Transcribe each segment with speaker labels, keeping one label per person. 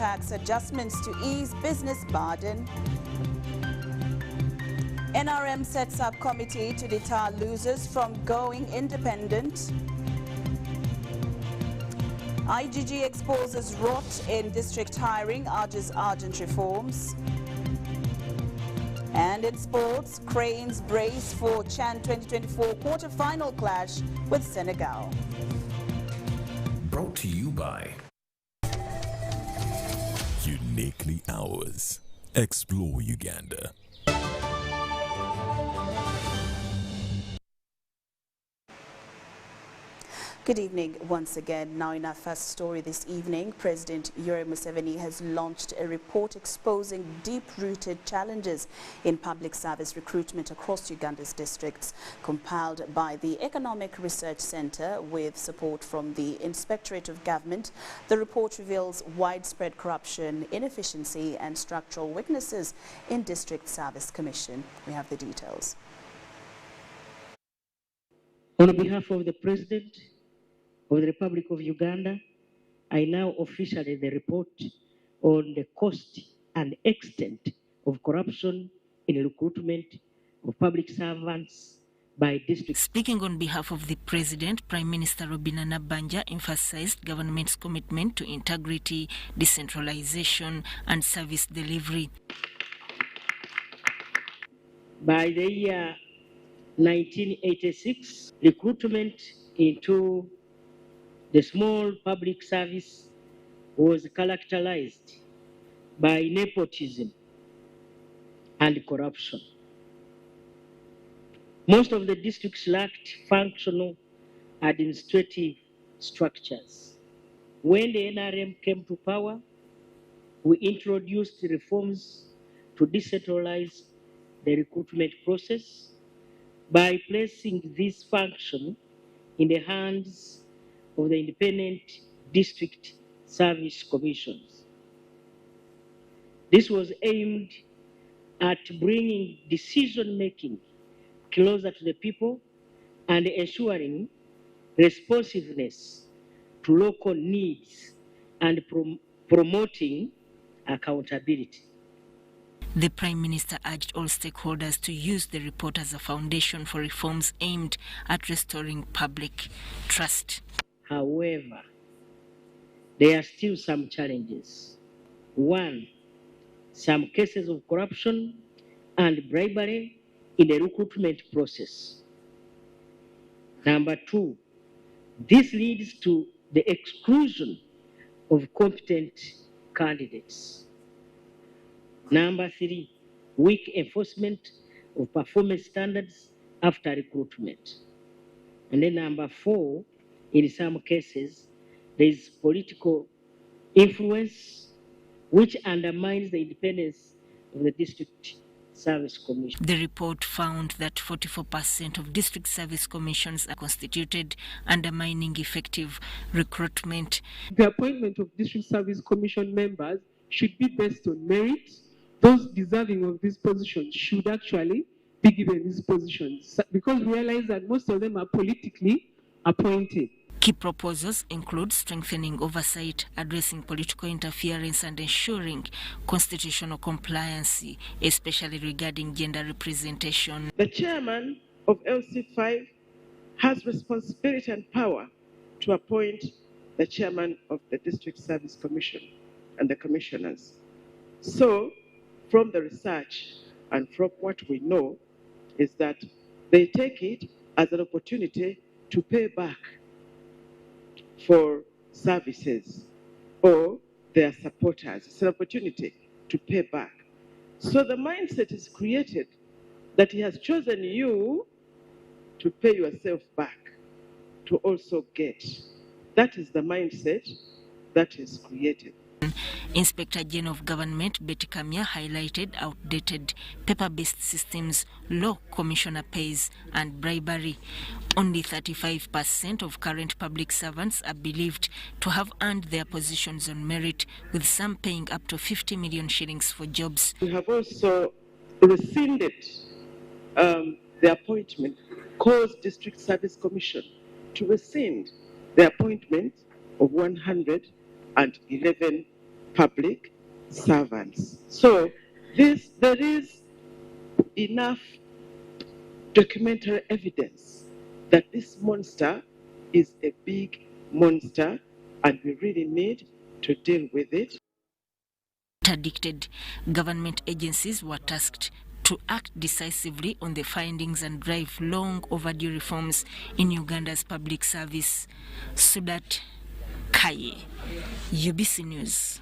Speaker 1: tax adjustments to ease business burden. NRM sets up committee to deter losers from going independent. IGG exposes rot in district hiring, urges urgent reforms. And in sports, Cranes brace for CHAN 2024 quarter-final clash with Senegal.
Speaker 2: Brought to you by Uniquely Ours. Explore Uganda.
Speaker 1: Good evening once again. Now in our first story this evening, President Yoweri Museveni has launched a report exposing deep-rooted challenges in public service recruitment across Uganda's districts. Compiled by the Economic Research Center with support from the Inspectorate of Government, the report reveals widespread corruption, inefficiency and structural weaknesses in District Service Commission. We have the details.
Speaker 3: On behalf of the President of the Republic of Uganda, I now officially the report on the cost and extent of corruption in recruitment of public servants by district.
Speaker 4: Speaking on behalf of the President, Prime Minister Robina Nabbanja emphasized government's commitment to integrity, decentralization and service delivery.
Speaker 3: By the year 1986, recruitment into the small public service was characterized by nepotism and corruption. Most of the districts lacked functional administrative structures. When the NRM came to power, we introduced reforms to decentralize the recruitment process by placing this function in the hands of the independent district service commissions. This was aimed at bringing decision-making closer to the people and ensuring responsiveness to local needs and promoting accountability.
Speaker 4: The Prime Minister urged all stakeholders to use the report as a foundation for reforms aimed at restoring public trust.
Speaker 3: However, there are still some challenges. One, some cases of corruption and bribery in the recruitment process. Number two, this leads to the exclusion of competent candidates. Number three, weak enforcement of performance standards after recruitment. And then number four, in some cases, there is political influence which undermines the independence of the District Service Commission.
Speaker 4: The report found that 44% of district service commissions are constituted, undermining effective recruitment.
Speaker 5: The appointment of District Service Commission members should be based on merit. Those deserving of these positions should actually be given these positions because we realize that most of them are politically appointed.
Speaker 4: Key proposals include strengthening oversight, addressing political interference and ensuring constitutional compliance, especially regarding gender representation.
Speaker 6: The chairman of LC5 has responsibility and power to appoint the chairman of the District Service Commission and the commissioners. So, from the research and from what we know is that they take it as an opportunity to pay back for services or their supporters. It's an opportunity to pay back. So the mindset is created that he has chosen you to pay yourself back to also get. That is the mindset that is created.
Speaker 4: Inspector General of Government Betty Kamya highlighted outdated paper-based systems, low commissioner pays and bribery. Only 35% of current public servants are believed to have earned their positions on merit, with some paying up to 50 million shillings for jobs.
Speaker 6: We have also rescinded the appointment, caused District Service Commission to rescind the appointment of 111 public servants. So there is enough documentary evidence that this monster is a big monster and we really need to deal with it.
Speaker 4: Interdicted government agencies were tasked to act decisively on the findings and drive long overdue reforms in Uganda's public service. Sudat Kaye, UBC News.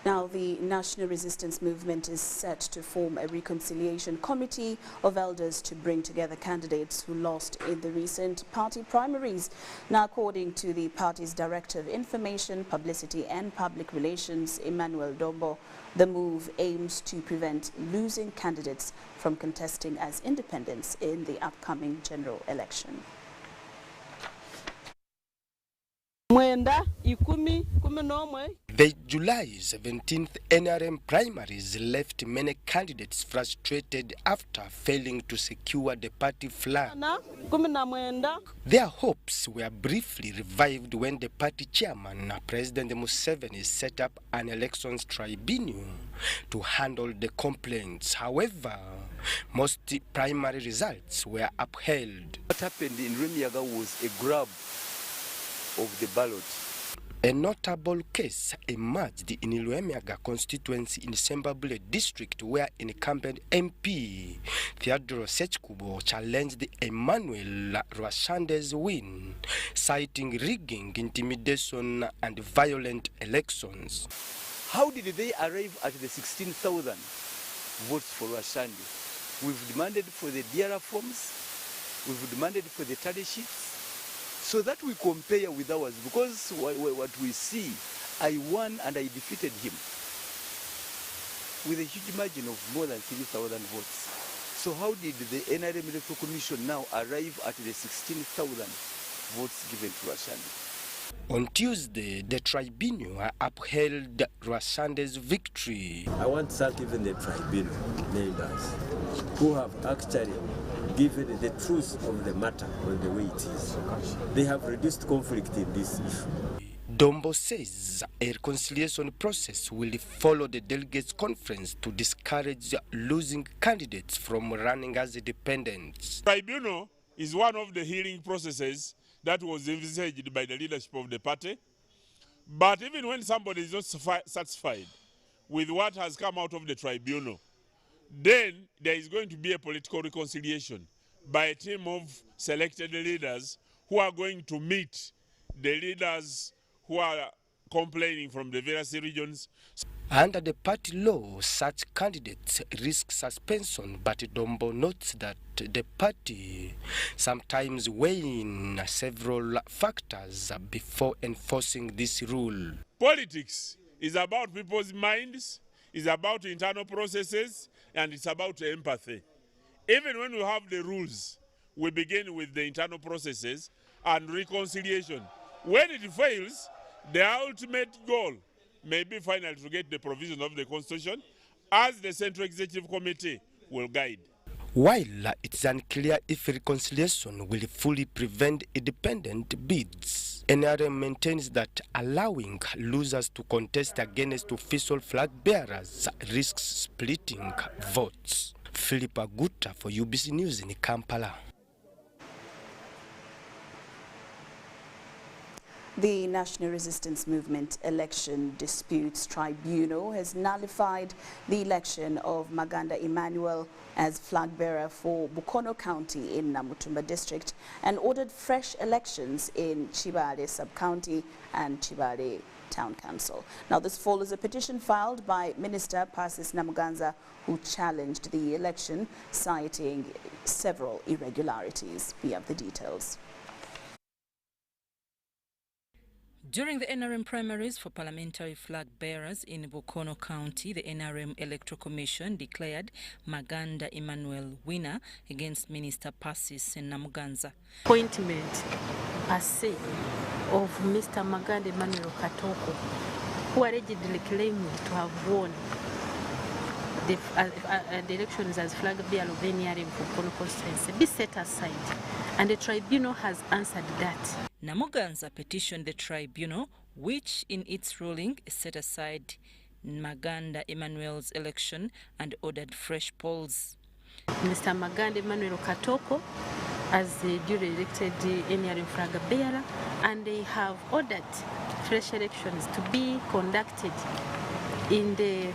Speaker 1: Now, the National Resistance Movement is set to form a reconciliation committee of elders to bring together candidates who lost in the recent party primaries. Now, according to the party's Director of Information, Publicity and Public Relations, Emmanuel Dombo, the move aims to prevent losing candidates from contesting as independents in the upcoming general election.
Speaker 7: The July 17th NRM primaries left many candidates frustrated after failing to secure the party flag. Their hopes were briefly revived when the party chairman, President Museveni, set up an elections tribunal to handle the complaints. However, most primary results were upheld.
Speaker 8: What happened in Remiaga was a grab of the ballot.
Speaker 7: A notable case emerged in Remiaga constituency in Sembabule district where incumbent MP Theodore Sechkubo challenged Emmanuel Rwashande's win, citing rigging, intimidation and violent elections.
Speaker 8: How did they arrive at the 16,000 votes for Rwashande? We've demanded for the DRA forms, we've demanded for the tally sheets, so that we compare with ours, because what we see, I won and I defeated him with a huge margin of more than 3,000 votes. So how did the NRM Electoral Commission now arrive at the 16,000 votes given to Rwashande?
Speaker 7: On Tuesday, the tribunal upheld Rwashande's victory.
Speaker 9: I want to thank even the tribunal members who have actually given the truth of the matter on the way it is. They have reduced conflict in this issue.
Speaker 7: Dombo says a reconciliation process will follow the delegates' conference to discourage losing candidates from running as independents.
Speaker 10: Tribunal is one of the healing processes that was envisaged by the leadership of the party. But even when somebody is not satisfied with what has come out of the tribunal, then there is going to be a political reconciliation by a team of selected leaders who are going to meet the leaders who are complaining from the various regions.
Speaker 7: Under the party law, such candidates risk suspension, but Dombo notes that the party sometimes weighing several factors before enforcing this rule.
Speaker 10: Politics is about people's minds, it's about internal processes, and it's about empathy. Even when we have the rules, we begin with the internal processes and reconciliation. When it fails, the ultimate goal may be finally to get the provision of the Constitution as the Central Executive Committee will guide.
Speaker 7: While it's unclear if reconciliation will fully prevent independent bids, NRM maintains that allowing losers to contest against official flag bearers risks splitting votes. Philip Aguta for UBC News in Kampala.
Speaker 1: The National Resistance Movement Election Disputes Tribunal has nullified the election of Maganda Emmanuel as flag bearer for Bukono County in Namutumba District and ordered fresh elections in Chibale Sub-County and Chibale Town Council. Now, this follows a petition filed by Minister Persis Namuganza, who challenged the election, citing several irregularities. We have the details.
Speaker 11: During the NRM primaries for parliamentary flag bearers in Bukono County, the NRM Electoral Commission declared Maganda Emmanuel winner against Minister Persis Namuganza.
Speaker 12: Appointment per se of Mr. Maganda Emmanuel Katoko, who allegedly claimed to have won the elections as flag bearer of NRM for Bukono constituency, be set aside, and the tribunal has answered that.
Speaker 11: Namuganza petitioned the tribunal, which in its ruling set aside Maganda Emmanuel's election and ordered fresh polls.
Speaker 12: Mr. Maganda Emmanuel Katoko as the duly elected NRM flag bearer, and they have ordered fresh elections to be conducted in the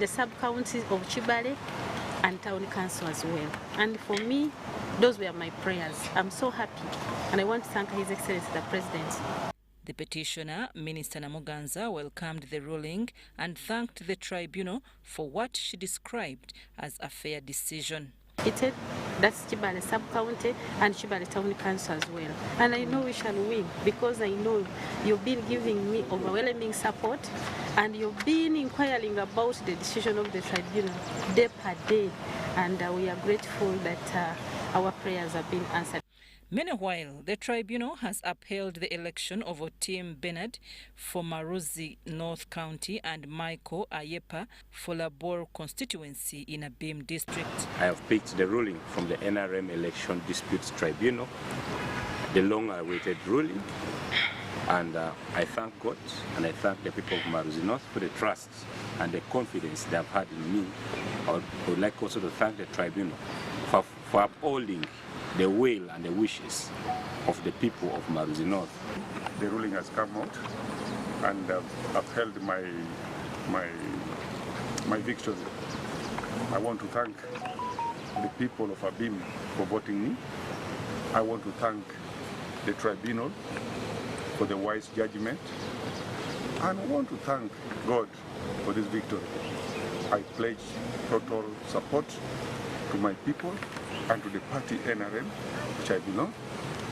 Speaker 12: sub-counties of Chibale and Town Council as well. And for me, those were my prayers. I'm so happy, and I want to thank His Excellency the President.
Speaker 11: The petitioner, Minister Namuganza, welcomed the ruling and thanked the tribunal for what she described as a fair decision.
Speaker 12: That's Chibale sub-county and Chibale Town Council as well. And I know we shall win, because I know you've been giving me overwhelming support, and you've been inquiring about the decision of the tribunal day per day. And we are grateful that our prayers have been answered.
Speaker 11: Meanwhile, the tribunal has upheld the election of Otim Bernard for Maruzi North County and Michael Ayepa for Labor constituency in Abim district.
Speaker 13: I have picked the ruling from the NRM Election Disputes Tribunal, the long-awaited ruling, and I thank God and I thank the people of Maruzi North for the trust and the confidence they have had in me. I would like also to thank the tribunal for upholding the will and the wishes of the people of Maruzi North.
Speaker 14: The ruling has come out and upheld my victory. I want to thank the people of Abim for voting me. I want to thank the tribunal for the wise judgment. And I want to thank God for this victory. I pledge total support to my people and to the party NRM, which I belong.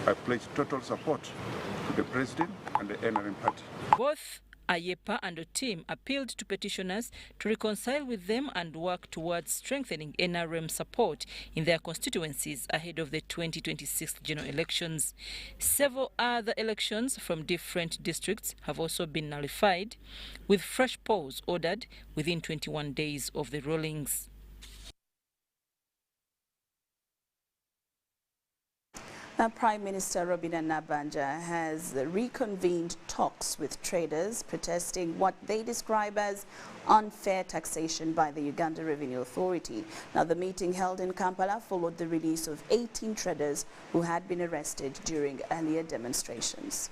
Speaker 14: I pledge total support to the President and the NRM party.
Speaker 11: Both Ayepa and Otim appealed to petitioners to reconcile with them and work towards strengthening NRM support in their constituencies ahead of the 2026 general elections. Several other elections from different districts have also been nullified, with fresh polls ordered within 21 days of the rulings.
Speaker 1: Prime Minister Robina Nabanja has reconvened talks with traders protesting what they describe as unfair taxation by the Uganda Revenue Authority. Now, the meeting held in Kampala followed the release of 18 traders who had been arrested during earlier demonstrations.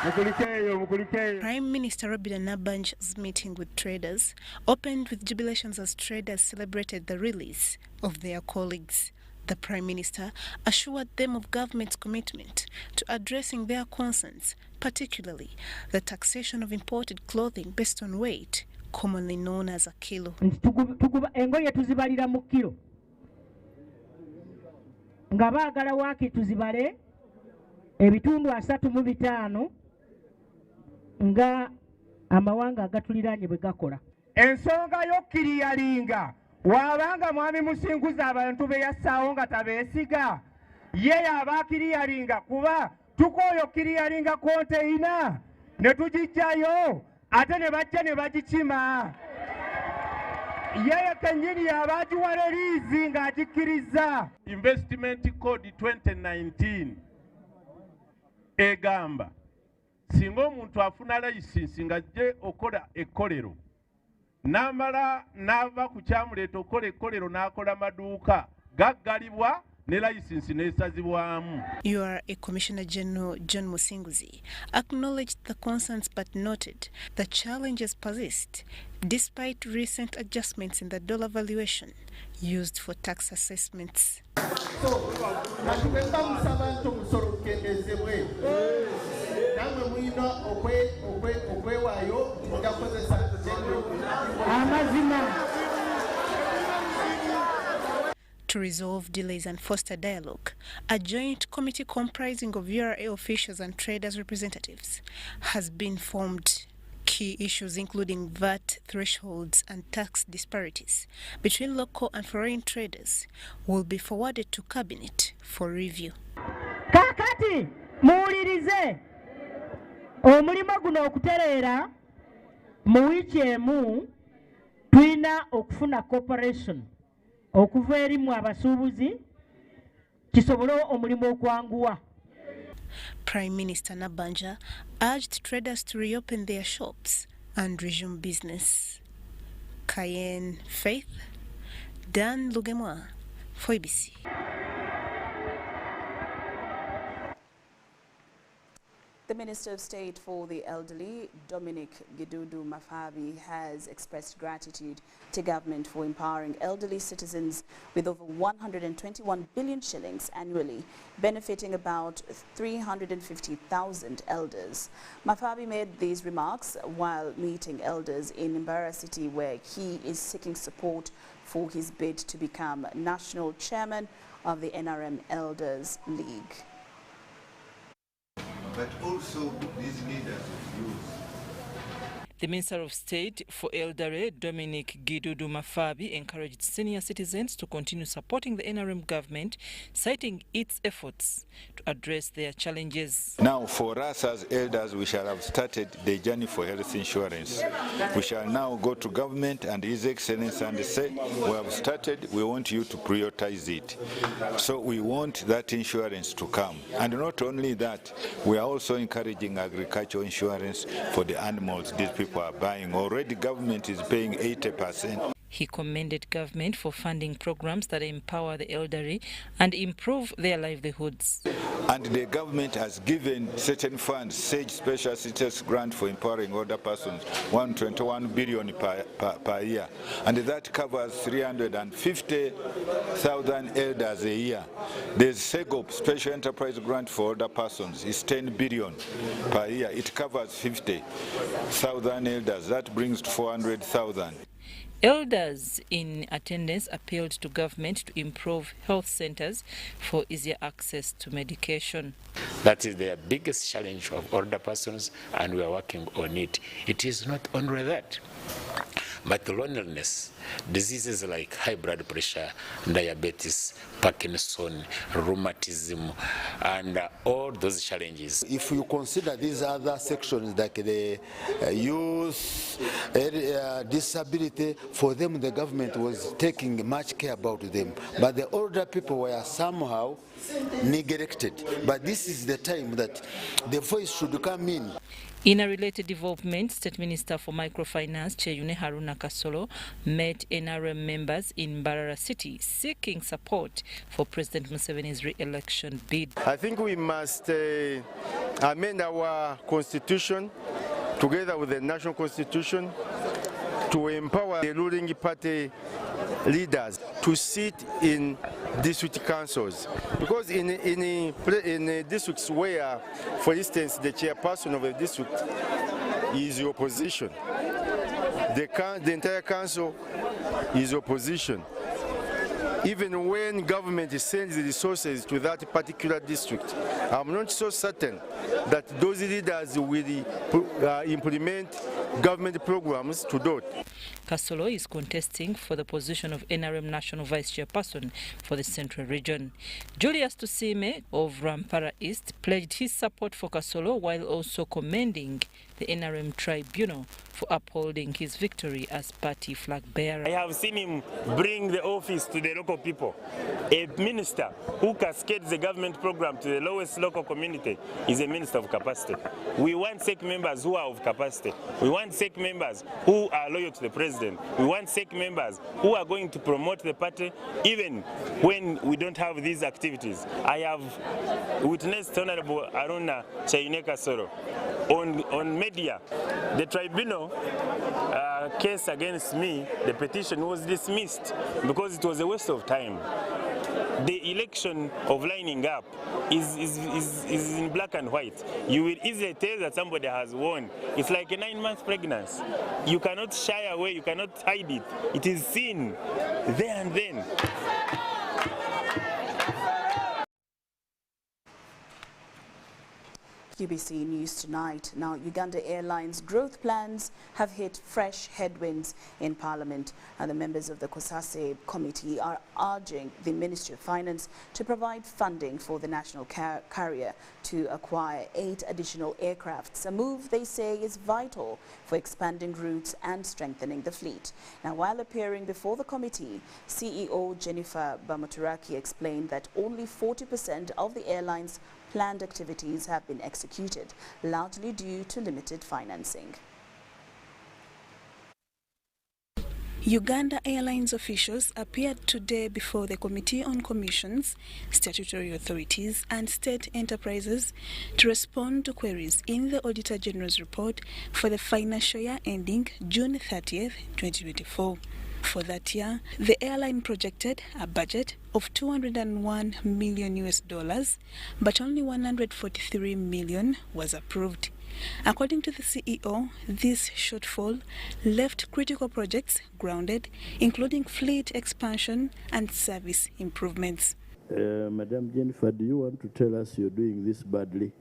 Speaker 15: Prime Minister Robina Nabanja's meeting with traders opened with jubilations as traders celebrated the release of their colleagues. The Prime Minister assured them of government's commitment to addressing their concerns, particularly the taxation of imported clothing based on weight, commonly known as a kilo.
Speaker 3: Engoye tuzibalira mu kilo. Nga baagala waaki tuzibale ebitundu 35 nga amawanga agatuliranye bwe gakola.
Speaker 16: Ensonga y'okkiriyalinga wabanga mwami musinguza abantu be yassaawo nga tabeesiga ye yabaakiriyalinga kuba tukooyo kiriyalinga konteyina ne tugijjayo ate ne bajja ne bagikima yeye kennyini yabaagiwala liizi ng'agikkiriza. Investment Code 2019 egamba singa omuntu afuna layisinsi ng'ajje okola ekkolero n'amala n'ava ku kyamuleeta okola ekkolero n'akola maduuka gaggalibwa ne layisinsi n'esazibwamu.
Speaker 15: URA Commissioner General John Musinguzi acknowledged the concerns but noted the challenges persist despite recent adjustments in the dollar valuation used for tax assessments. To resolve delays and foster dialogue, a joint committee comprising of URA officials and traders representatives has been formed. Key issues including VAT thresholds and tax disparities between local and foreign traders will be forwarded to Cabinet for review.
Speaker 3: Kakati muwulirize omulimo guno okutereera mu wiiki emu tulina okufuna cooperation
Speaker 17: okuva eri mu abasuubuzi kisobole omulimu okwanguwa.
Speaker 15: Prime Minister Nabanja urged traders to reopen their shops and resume business. Cayenne Faith, Dan Lugemwa, for ABC.
Speaker 1: The Minister of State for the Elderly, Dominic Gidudu Mafabi, has expressed gratitude to government for empowering elderly citizens with over 121 billion shillings annually, benefiting about 350,000 elders. Mafabi made these remarks while meeting elders in Mbarara City, where he is seeking support for his bid to become national chairman of the NRM Elders League.
Speaker 18: But also these leaders of youth.
Speaker 11: The Minister of State for Elderly, Dominic Gidudu Mafabi, encouraged senior citizens to continue supporting the NRM government, citing its efforts to address their challenges.
Speaker 19: Now, for us as elders, we shall have started the journey for health insurance. We shall now go to government and His Excellency and say, we have started, we want you to prioritize it. So we want that insurance to come. And not only that, we are also encouraging agricultural insurance for the animals these people are buying. Already government is paying 80%.
Speaker 11: He commended government for funding programs that empower the elderly and improve their livelihoods.
Speaker 19: And the government has given certain funds, SAGE Special Status Grant for empowering older persons, 121 billion per year. And that covers 350,000 elders a year. There's SEGOP, Special Enterprise Grant for older persons, is 10 billion per year. It covers 50,000 elders. That brings to 400,000.
Speaker 11: Elders in attendance appealed to government to improve health centers for easier access to medication.
Speaker 20: That is the biggest challenge of older persons, and we are working on it. It is not only that, but loneliness, diseases like high blood pressure, diabetes, Parkinson, rheumatism, and all those challenges.
Speaker 21: If you consider these other sections like the youth, disability, for them the government was taking much care about them. But the older people were somehow neglected. But this is the time that the voice should come in.
Speaker 11: In a related development, State Minister for Microfinance, Cheyune Haruna Kasolo, met NRM members in Mbarara City seeking support for President Museveni's re-election bid.
Speaker 22: I think we must amend our constitution together with the national constitution to empower the ruling party leaders to sit in district councils, because in districts where, for instance, the chairperson of the district is the opposition, the entire council is opposition. Even when government sends the resources to that particular district, I'm not so certain that those leaders will implement government programs to dot.
Speaker 11: Kasolo is contesting for the position of NRM National Vice Chairperson for the Central Region. Julius Tusime of Rampara East pledged his support for Kasolo while also commending the NRM Tribunal for upholding his victory as party flag bearer.
Speaker 23: I have seen him bring the office to the local people. A minister who cascades the government program to the lowest local community is a minister of capacity. We want SEC members who are of capacity. We want SEC members who are loyal to the president. We want SEC members who are going to promote the party even when we don't have these activities. I have witnessed Honorable Aruna Chayune Kasoro on media. The tribunal case against me, the petition was dismissed because it was a waste of time. The election of lining up is in black and white. You will easily tell that somebody has won. It's like a 9-month pregnancy. You cannot shy away, you cannot hide it. It is seen there and then.
Speaker 1: UBC News Tonight. Now, Uganda Airlines growth plans have hit fresh headwinds in Parliament, and the members of the CEC committee are urging the Ministry of Finance to provide funding for the national carrier to acquire 8 additional aircrafts, a move they say is vital for expanding routes and strengthening the fleet. Now, while appearing before the committee, CEO Jennifer Bamuturaki explained that only 40% of the airline's planned activities have been executed, largely due to limited financing.
Speaker 15: Uganda Airlines officials appeared today before the Committee on Commissions, Statutory Authorities and State Enterprises to respond to queries in the Auditor General's report for the financial year ending June 30th, 2024. For that year, the airline projected a budget of $201 million, but only $143 million was approved. According to the CEO, this shortfall left critical projects grounded, including fleet expansion and service improvements.
Speaker 2: Madam Jennifer, do you want to tell us you're doing this badly?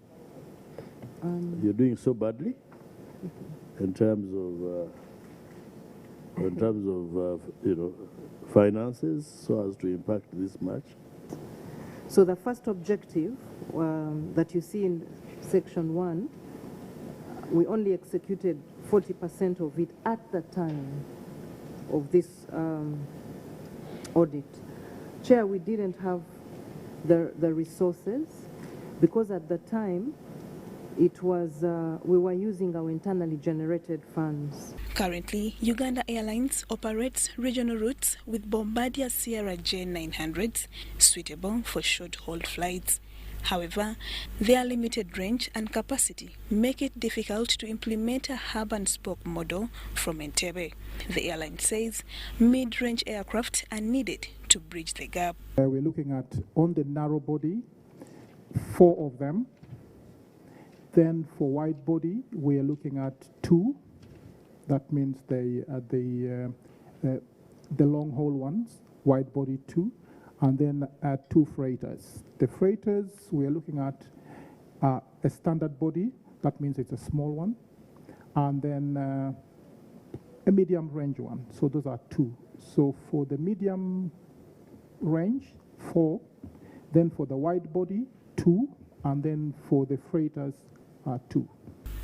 Speaker 2: You're doing so badly in terms of finances, so as to impact this much?
Speaker 5: So the first objective that you see in section 1, we only executed 40% of it at the time of this audit. Chair, we didn't have the resources because at the time it was we were using our internally generated funds.
Speaker 15: Currently, Uganda Airlines operates regional routes with Bombardier Sierra J900s suitable for short-haul flights. However, their limited range and capacity make it difficult to implement a hub-and-spoke model from Entebbe. The airline says mid-range aircraft are needed to bridge the gap.
Speaker 6: We're looking at, on the narrow body, 4 of them. Then for wide body, we're looking at 2. That means the long-haul ones, wide body 2. And then 2 freighters. The freighters, we are looking at a standard body, that means it's a small one, and then a medium range one, so those are 2. So for the medium range, 4, then for the wide body, 2, and then for the freighters, 2.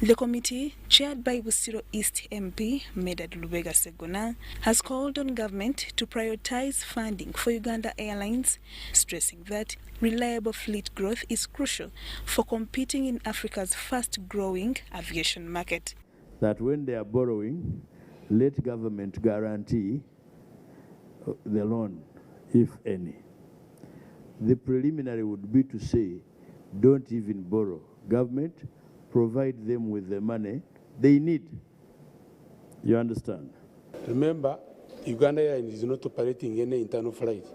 Speaker 15: The committee, chaired by Busiro East MP Medad Lubega Segona, has called on government to prioritize funding for Uganda Airlines, stressing that reliable fleet growth is crucial for competing in Africa's fast-growing aviation market.
Speaker 2: That when they are borrowing, let government guarantee the loan, if any. The preliminary would be to say, don't even borrow. Government, provide them with the money they need. You understand?
Speaker 24: Remember, Uganda Airlines is not operating any internal flight.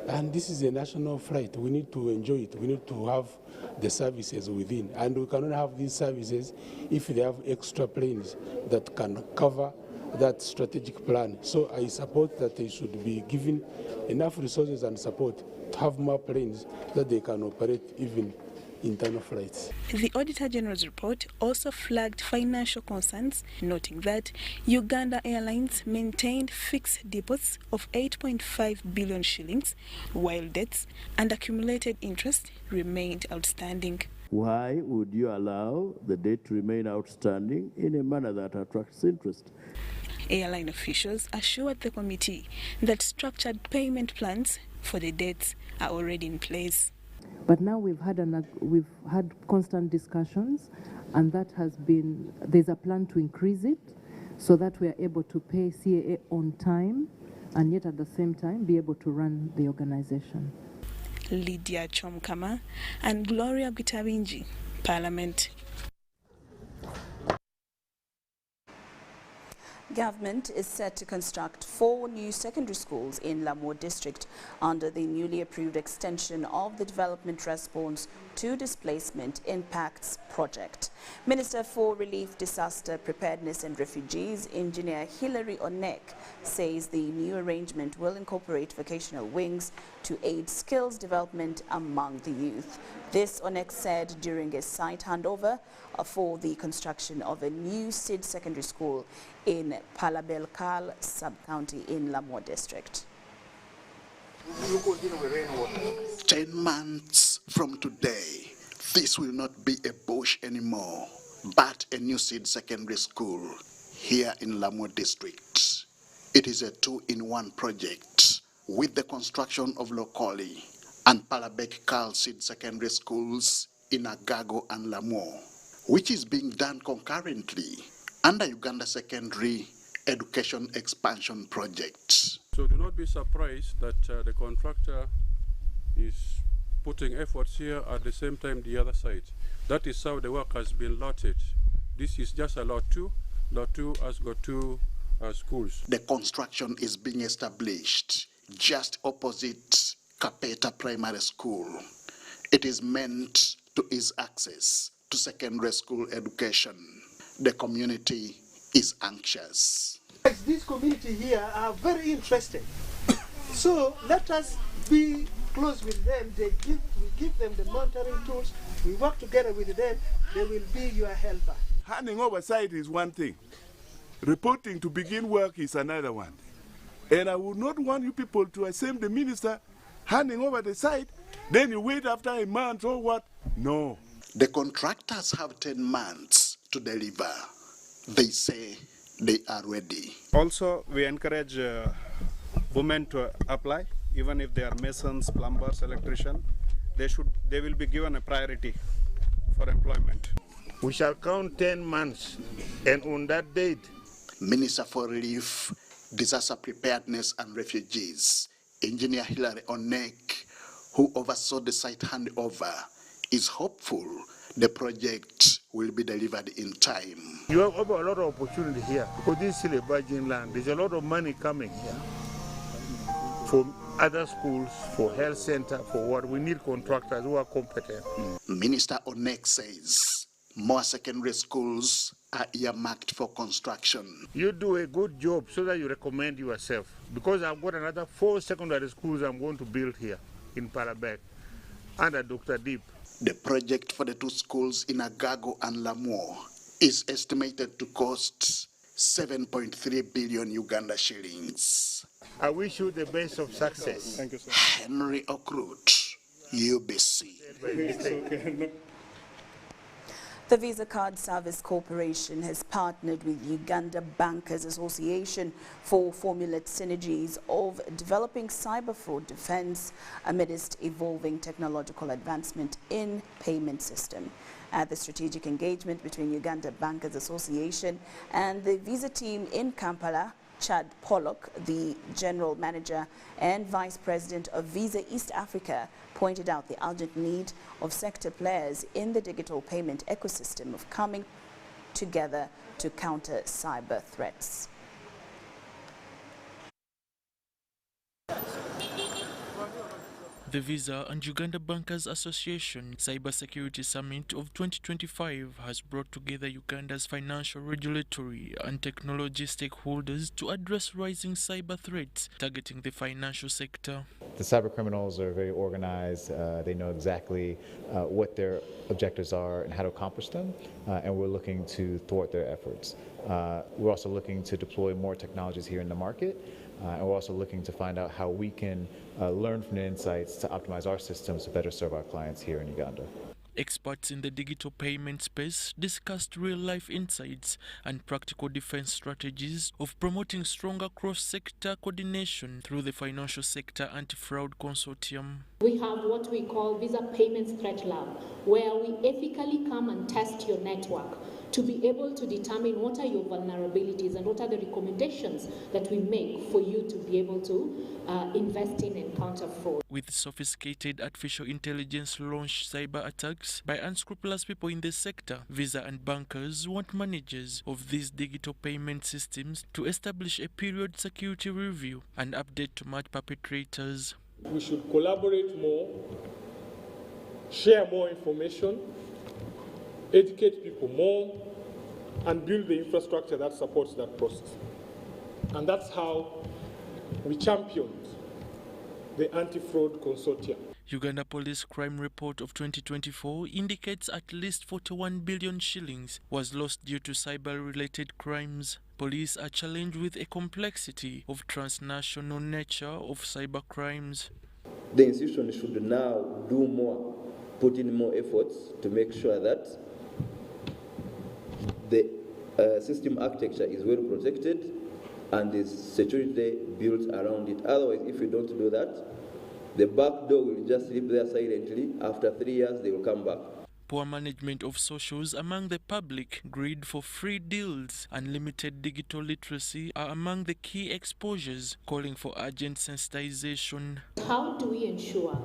Speaker 24: And this is a national flight. We need to enjoy it. We need to have the services within. And we cannot have these services if they have extra planes that can cover that strategic plan. So I support that they should be given enough resources and support to have more planes that they can operate even internal flights.
Speaker 15: The Auditor General's report also flagged financial concerns, noting that Uganda Airlines maintained fixed deposits of 8.5 billion shillings, while debts and accumulated interest remained outstanding.
Speaker 2: Why would you allow the debt to remain outstanding in a manner that attracts interest?
Speaker 15: Airline officials assured the committee that structured payment plans for the debts are already in place.
Speaker 5: But now we've had constant discussions, and that has been, there's a plan to increase it so that we are able to pay CAA on time and yet at the same time be able to run the organization.
Speaker 15: Lydia Chomkama and Gloria Gitabinji, Parliament.
Speaker 1: Government is set to construct 4 new secondary schools in Lamour district under the newly approved extension of the Development Response to Displacement Impacts project. Minister for Relief, Disaster Preparedness and Refugees, Engineer Hilary Onek, says the new arrangement will incorporate vocational wings to aid skills development among the youth. This, Onek said during a site handover for the construction of a new SID secondary school in Palabelkal sub-county in Lamour district.
Speaker 4: 10 months from today, this will not be a bush anymore, but a new SID secondary school here in Lamour district. It is a 2-in-1 project with the construction of Lokoli and Palabelkal SID secondary schools in Agago and Lamour, which is being done concurrently under Uganda Secondary Education Expansion Project.
Speaker 8: So do not be surprised that the contractor is putting efforts here at the same time the other side. That is how the work has been lotted. This is just a lot 2. Lot 2 has got 2 schools.
Speaker 4: The construction is being established just opposite Kapeta Primary School. It is meant to ease access to secondary school education. The community is anxious.
Speaker 9: This community here are very interested. So let us be close with them. We give them the monitoring tools. We work together with them. They will be your helper.
Speaker 14: Handing over site is one thing. Reporting to begin work is another one. And I would not want you people to assume the minister handing over the site, then you wait after a month or what? No.
Speaker 4: The contractors have 10 months to deliver. They say they are ready.
Speaker 10: Also, we encourage women to apply, even if they are masons, plumbers, electricians. They will be given a priority for employment.
Speaker 25: We shall count 10 months, and on that date,
Speaker 4: Minister for Relief, Disaster Preparedness and Refugees, Engineer Hilary Onek, who oversaw the site handover, is hopeful the project will be delivered in time.
Speaker 25: You have a lot of opportunity here because this is still a virgin land. There's a lot of money coming here for other schools, for health center, for what we need contractors who are competent.
Speaker 4: Minister Onek says more secondary schools are earmarked for construction.
Speaker 25: You do a good job so that you recommend yourself, because I've got another 4 secondary schools I'm going to build here in Palabek under Dr. Deep.
Speaker 4: The project for the 2 schools in Agago and Lamour is estimated to cost 7.3 billion Uganda shillings.
Speaker 25: I wish you the best of success.
Speaker 4: Thank you, sir. Henry Okrut, UBC.
Speaker 1: The Visa Card Service Corporation has partnered with Uganda Bankers Association for formulate synergies of developing cyber fraud defense amidst evolving technological advancement in payment system. At the strategic engagement between Uganda Bankers Association and the Visa team in Kampala, Chad Pollock, the General Manager and Vice President of Visa East Africa, pointed out the urgent need of sector players in the digital payment ecosystem of coming together to counter cyber threats.
Speaker 26: The Visa and Uganda Bankers Association Cybersecurity Summit of 2025 has brought together Uganda's financial, regulatory and technology stakeholders to address rising cyber threats targeting the financial sector.
Speaker 27: The cyber criminals are very organized. They know exactly what their objectives are and how to accomplish them, and we're looking to thwart their efforts. We're also looking to deploy more technologies here in the market. And we're also looking to find out how we can learn from the insights to optimize our systems to better serve our clients here in Uganda.
Speaker 26: Experts in the digital payment space discussed real-life insights and practical defense strategies of promoting stronger cross-sector coordination through the Financial Sector Anti-Fraud Consortium.
Speaker 28: We have what we call Visa Payments Threat Lab, where we ethically come and test your network
Speaker 3: to be able to determine what are your vulnerabilities and what are the recommendations that we make for you to be able to invest in and counter fraud.
Speaker 26: With sophisticated artificial intelligence launched cyber attacks by unscrupulous people in the sector, Visa and bankers want managers of these digital payment systems to establish a period security review and update to match perpetrators.
Speaker 7: We should collaborate more, share more information, educate people more, and build the infrastructure that supports that process. And that's how we championed the Anti-Fraud Consortium.
Speaker 26: Uganda Police Crime Report of 2024 indicates at least 41 billion shillings was lost due to cyber-related crimes. Police are challenged with a complexity of transnational nature of cyber crimes.
Speaker 12: The institution should now do more, put in more efforts to make sure that the system architecture is well protected and the security built around it. Otherwise, if we don't do that, the back door will just sleep there silently. After 3 years, they will come back.
Speaker 26: Poor management of socials among the public, greed for free deals, and limited digital literacy are among the key exposures, calling for urgent sensitization.
Speaker 3: How do we ensure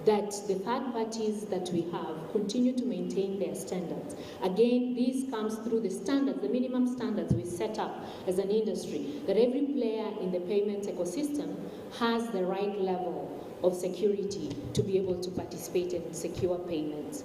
Speaker 3: that the third parties that we have continue to maintain their standards? Again, this comes through the standards, the minimum standards we set up as an industry, that every player in the payments ecosystem has the right level of security to be able to participate in secure payments.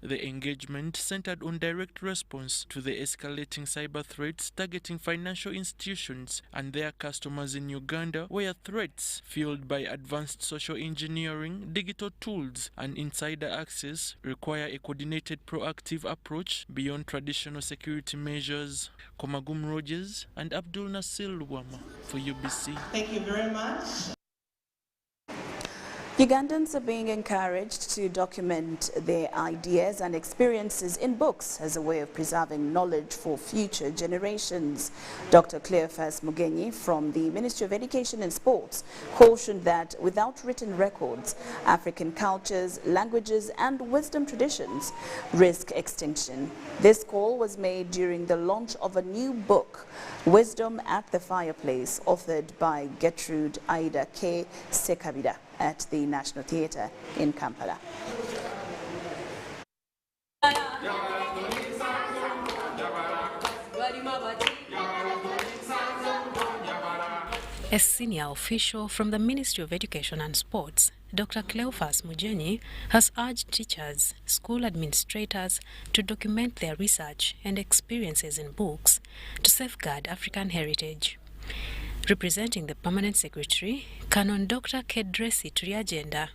Speaker 26: The engagement centered on direct response to the escalating cyber threats targeting financial institutions and their customers in Uganda, where threats fueled by advanced social engineering, digital tools, and insider access require a coordinated proactive approach beyond traditional security measures. Komagum Rogers and Abdul Nasir Luwama for UBC.
Speaker 13: Thank you very much.
Speaker 1: Ugandans are being encouraged to document their ideas and experiences in books as a way of preserving knowledge for future generations. Dr. Cleophas Mugenyi from the Ministry of Education and Sports cautioned that without written records, African cultures, languages and wisdom traditions risk extinction. This call was made during the launch of a new book, Wisdom at the Fireplace, authored by Gertrude Aida K. Sekabida at the National Theatre in Kampala.
Speaker 16: A senior official from the Ministry of Education and Sports, Dr. Cleophas Mugenyi, has urged teachers, school administrators to document their research and experiences in books to safeguard African heritage. Representing the Permanent Secretary, Canon Dr. Kedresi Triagenda,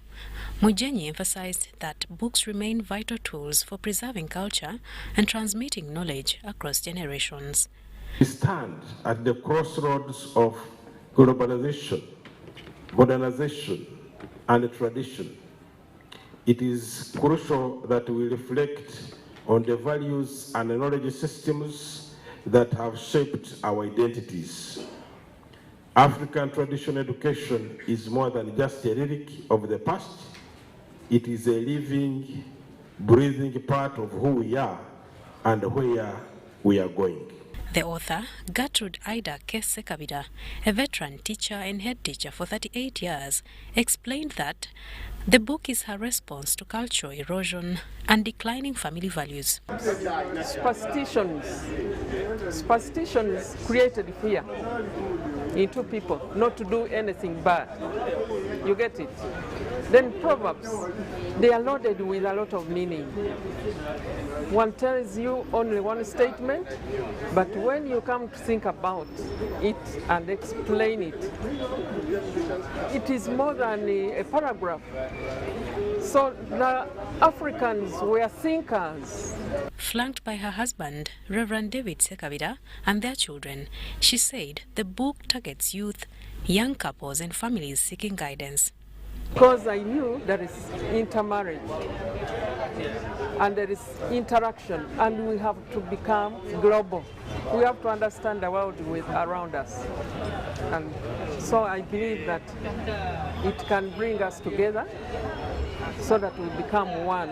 Speaker 16: Mugenyi emphasized that books remain vital tools for preserving culture and transmitting knowledge across generations.
Speaker 17: We stand at the crossroads of globalization, modernization, and tradition. It is crucial that we reflect on the values and knowledge systems that have shaped our identities. African traditional education is more than just a relic of the past. It is a living, breathing part of who we are and where we are going.
Speaker 16: The author, Gertrude Aida K. Sekabida, a veteran teacher and head teacher for 38 years, explained that the book is her response to cultural erosion and declining family values.
Speaker 18: Superstitions created fear into people not to do anything bad. You get it? Then Proverbs, they are loaded with a lot of meaning. One tells you only one statement, but when you come to think about it and explain it, it is more than a paragraph. So the Africans were thinkers.
Speaker 16: Flanked by her husband, Reverend David Sekabida, and their children, she said the book targets youth, young couples and families seeking guidance.
Speaker 18: Because I knew there is intermarriage and there is interaction, and we have to become global. We have to understand the world around us. And so I believe that it can bring us together so that we become one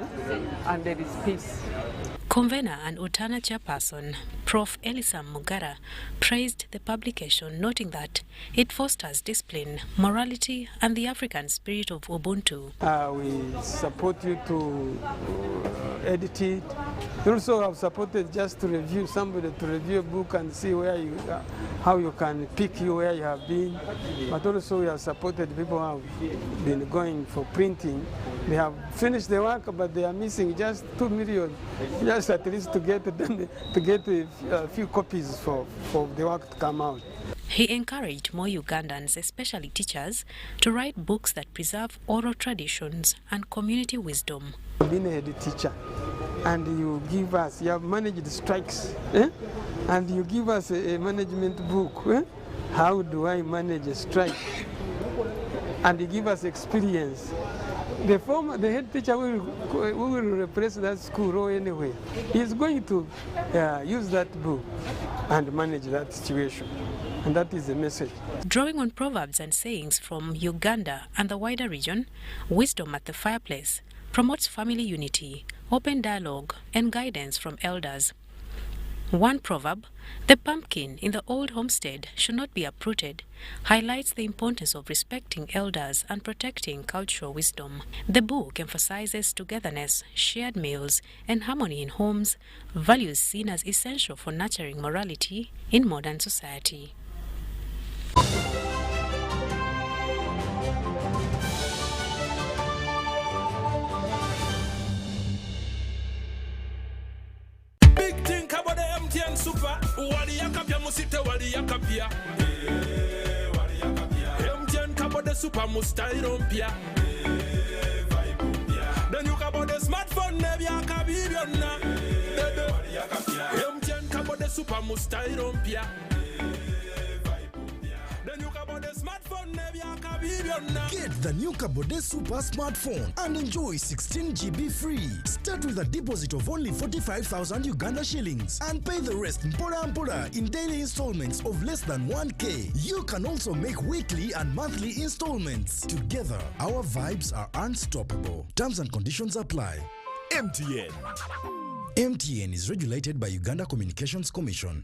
Speaker 18: and there is peace.
Speaker 16: Convener and Utana chairperson, Prof. Elisam Mugara, praised the publication, noting that it fosters discipline, morality, and the African spirit of Ubuntu.
Speaker 11: We support you to edit it. We also have supported just to review somebody to review a book and see where you, how you can pick you where you have been. But also we have supported people who have been going for printing. They have finished the work, but they are missing just 2 million, just at least to get a few copies for the work to come out.
Speaker 16: He encouraged more Ugandans, especially teachers, to write books that preserve oral traditions and community wisdom.
Speaker 11: Being a head teacher, and you have managed strikes, and you give us a management book. How do I manage a strike? And you give us experience. The head teacher who will replace that school or anyway, is going to use that book and manage that situation. And that is the message.
Speaker 16: Drawing on proverbs and sayings from Uganda and the wider region, wisdom at the fireplace promotes family unity, open dialogue, and guidance from elders. One proverb, "The pumpkin in the old homestead should not be uprooted," highlights the importance of respecting elders and protecting cultural wisdom. The book emphasizes togetherness, shared meals, and harmony in homes, values seen as essential for nurturing morality in modern society.
Speaker 13: Super, wali yakapia musite wali yakapia. MTN kabo de super mustairompia. Then you kabo de smartphone nebi akabibiona. MTN kabo de super mustairompia.
Speaker 19: Get the new Kabode Super smartphone and enjoy 16 GB free. Start with a deposit of only 45,000 Uganda shillings and pay the rest mpora in daily installments of less than 1K. You can also make weekly and monthly installments. Together, our vibes are unstoppable. Terms and conditions apply. MTN. MTN is regulated by Uganda Communications Commission.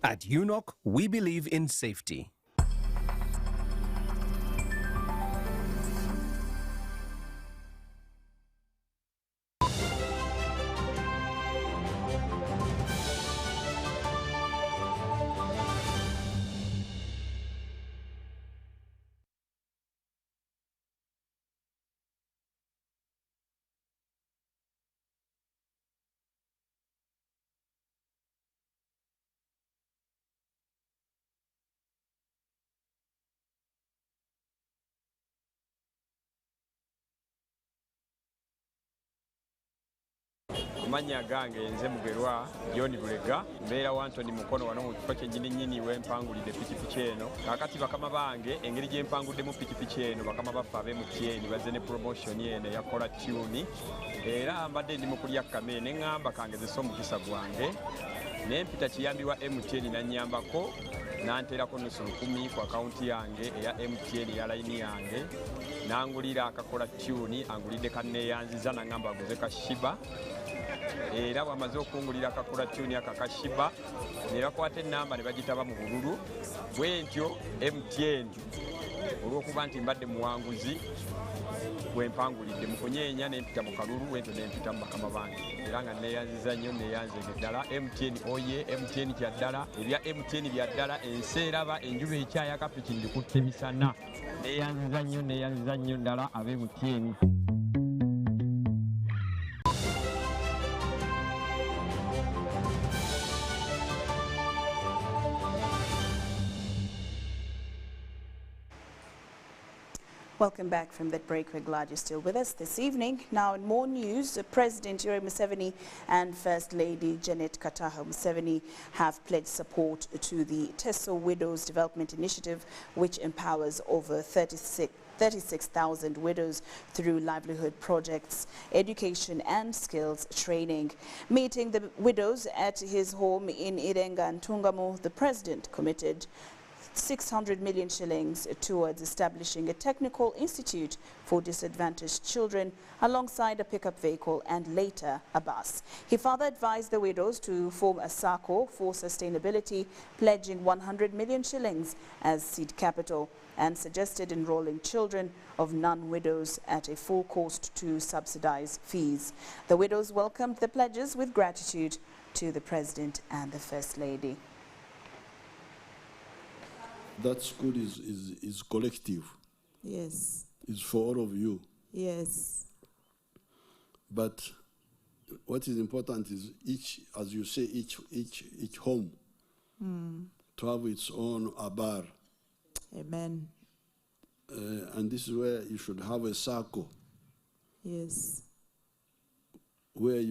Speaker 20: At UNOC, we believe in safety.
Speaker 21: Amanya gange nze mugerwa John Bulega mbeera wa Antony Mukono wano mu kifo kyennyini w'empangulidde pikipiki eno kakati bakama bange engeri gye mpanguddemu pikipiki eno bakama baffe ab'MTN bazze ne promotion eno eyakola tune era mbadde ndi mu kulya kamere ne ŋŋamba kangezesa omukisa gwange nempita kiyambi wa MTN nannyambako nanteerako nusu 10 ku akawunti yange eya MTN ya layini yange nangulira akakola tune angulidde kanneeyanziza naŋŋamba aguze kashiba era bwamaze okungulira akakola tune akakashiba ne bakwata ennamba ne bagitaba mu bululu bwentyo MTN olw'okuba nti mbadde muwanguzi bwempangulidde mu kunyeenya nempita mu kalulu bwentyo nempita mu bakama bange era nga neeyanziza nnyo neeyanzege ddala MTN oye MTN kya ddala ebya MTN bya ddala ensi eraba enjuba ekyayaka piki ndikutte misana neeyanziza nnyo ddala ab'MTN.
Speaker 1: Welcome back from that break. We're glad you're still with us this evening. Now, in more news, President Yoweri Museveni and First Lady Janet Kataha Museveni have pledged support to the Teso Widows Development Initiative, which empowers over 36,000 widows through livelihood projects, education and skills training. Meeting the widows at his home in Irenga and Tungamo, the president committed 600 million shillings towards establishing a technical institute for disadvantaged children alongside a pickup vehicle and later a bus. He further advised the widows to form a SACCO for sustainability, pledging 100 million shillings as seed capital, and suggested enrolling children of non-widows at a full cost to subsidize fees. The widows welcomed the pledges with gratitude to the President and the First Lady.
Speaker 2: That school is collective.
Speaker 5: Yes.
Speaker 2: It's for all of you.
Speaker 5: Yes.
Speaker 2: But what is important is each, as you say, each home to have its own abar.
Speaker 5: Amen.
Speaker 2: And this is where you should have a circle.
Speaker 5: Yes.
Speaker 2: Where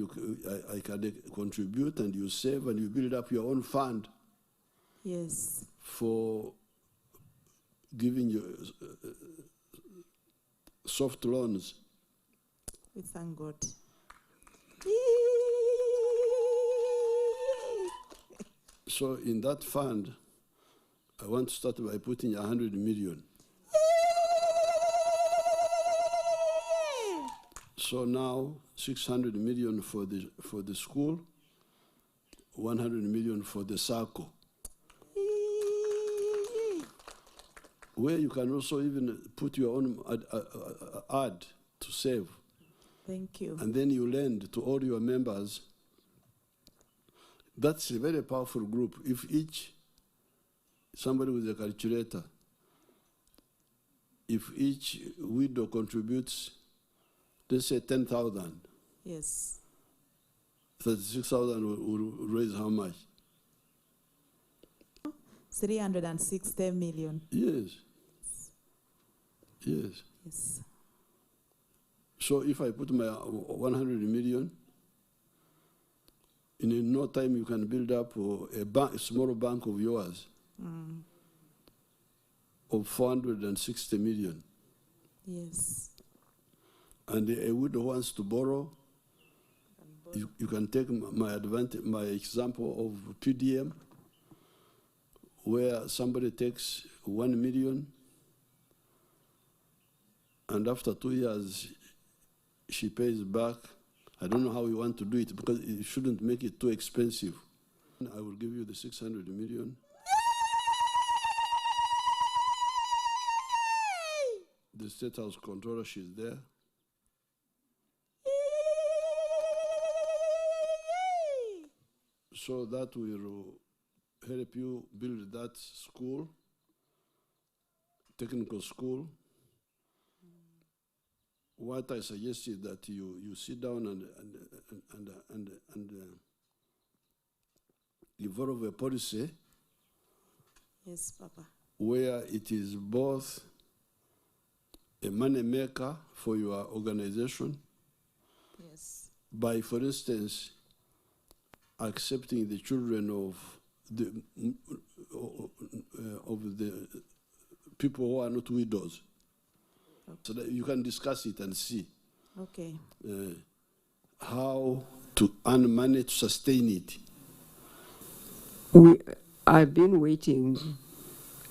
Speaker 2: I can contribute and you save and you build up your own fund.
Speaker 5: Yes.
Speaker 2: For giving you soft loans.
Speaker 5: We thank God.
Speaker 2: So in that fund, I want to start by putting 100 million. So now 600 million for the school, 100 million for the SACCO. Where you can also even put your own ad to save.
Speaker 5: Thank you.
Speaker 2: And then you lend to all your members. That's a very powerful group. If somebody with a calculator, if each widow contributes, let's say 10,000.
Speaker 5: Yes.
Speaker 2: 36,000 will raise how much?
Speaker 5: 360 million.
Speaker 2: Yes. Yes.
Speaker 5: Yes.
Speaker 2: So if I put my 100 million, in no time you can build up a small bank of yours of 460 million.
Speaker 5: Yes.
Speaker 2: And a widow wants to borrow, you can take my example of PDM, where somebody takes 1 million, and after 2 years, she pays back. I don't know how we want to do it because it shouldn't make it too expensive. I will give you the 600 million. The State House Controller, she's there. So that will help you build that school, technical school. What I suggest is that you sit down and evolve a policy.
Speaker 5: Yes, Papa.
Speaker 2: Where it is both a money maker for your organization.
Speaker 5: Yes.
Speaker 2: By, for instance, accepting the children of the people who are not widows. Okay. So that you can discuss it and see
Speaker 5: okay.
Speaker 2: How to earn money to sustain it.
Speaker 6: I've been waiting.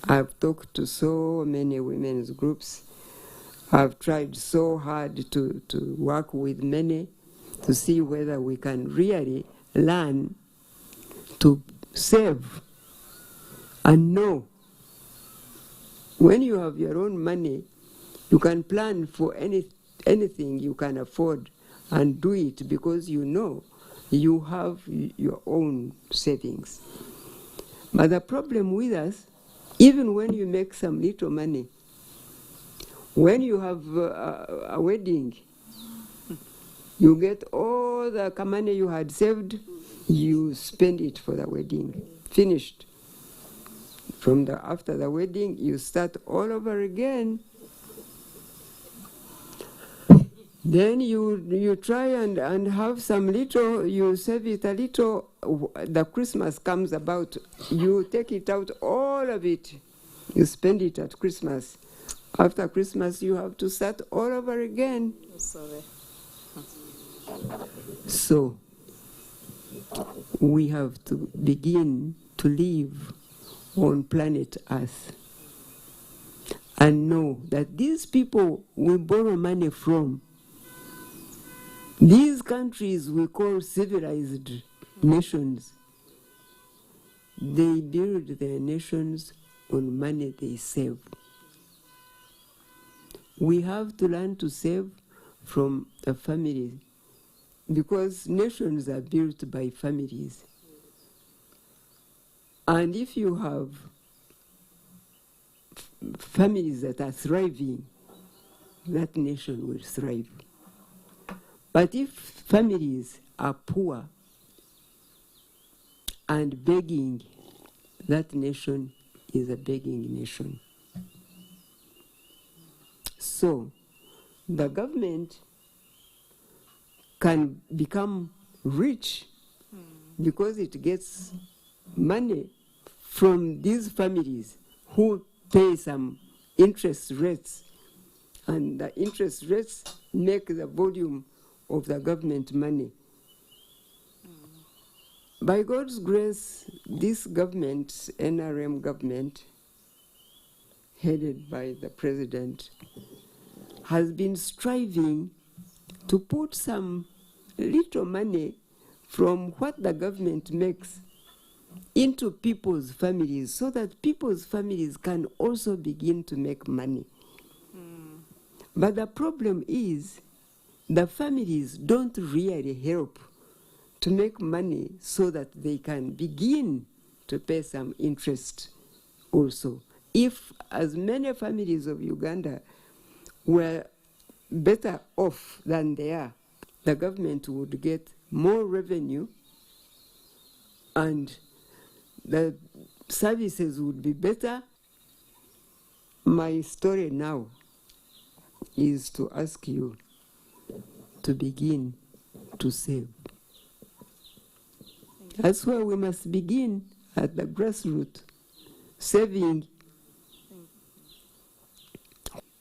Speaker 6: I've talked to so many women's groups. I've tried so hard to work with many to see whether we can really learn to save and know. When you have your own money, you can plan for anything you can afford and do it because you know you have your own savings. But the problem with us, even when you make some little money, when you have a wedding, you get all the money you had saved, you spend it for the wedding. Finished. After the wedding, you start all over again. Then you try and have some little, you save it a little, the Christmas comes about, you take it out, all of it, you spend it at Christmas. After Christmas, you have to start all over again.
Speaker 5: Sorry.
Speaker 6: So, we have to begin to live on planet Earth and know that these people we borrow money from, these countries we call civilized nations, they build their nations on money they save. We have to learn to save from the family, because nations are built by families. And if you have families that are thriving, that nation will thrive. But if families are poor and begging, that nation is a begging nation. So, the government can become rich because it gets money from these families who pay some interest rates, and the interest rates make the volume of the government money. By God's grace, this government, NRM government, headed by the president, has been striving to put some little money from what the government makes into people's families, so that people's families can also begin to make money. But the problem is the families don't really help to make money so that they can begin to pay some interest also. If as many families of Uganda were better off than they are, the government would get more revenue and the services would be better. My story now is to ask you to begin to save. That's where we must begin, at the grassroots, saving.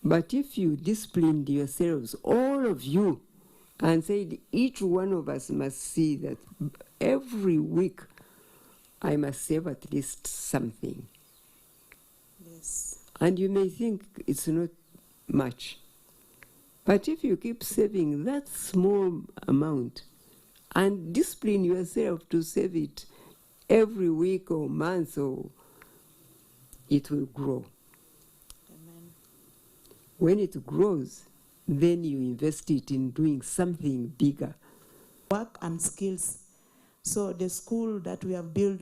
Speaker 6: But if you disciplined yourselves, all of you, and said each one of us must see that every week I must save at least something.
Speaker 5: Yes.
Speaker 6: And you may think it's not much. But if you keep saving that small amount and discipline yourself to save it every week or month, or it will grow.
Speaker 5: Amen.
Speaker 6: When it grows, then you invest it in doing something bigger.
Speaker 5: Work and skills. So the school that we have built.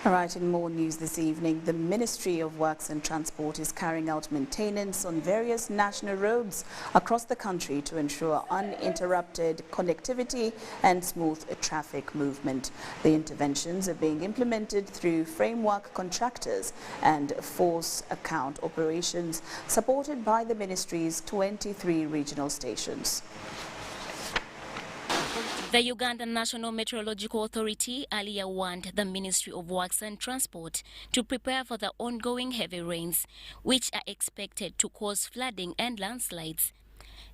Speaker 1: All right, in more news this evening, the Ministry of Works and Transport is carrying out maintenance on various national roads across the country to ensure uninterrupted connectivity and smooth traffic movement. The interventions are being implemented through framework contractors and force account operations supported by the ministry's 23 regional stations.
Speaker 8: The Uganda National Meteorological Authority earlier warned the Ministry of Works and Transport to prepare for the ongoing heavy rains, which are expected to cause flooding and landslides.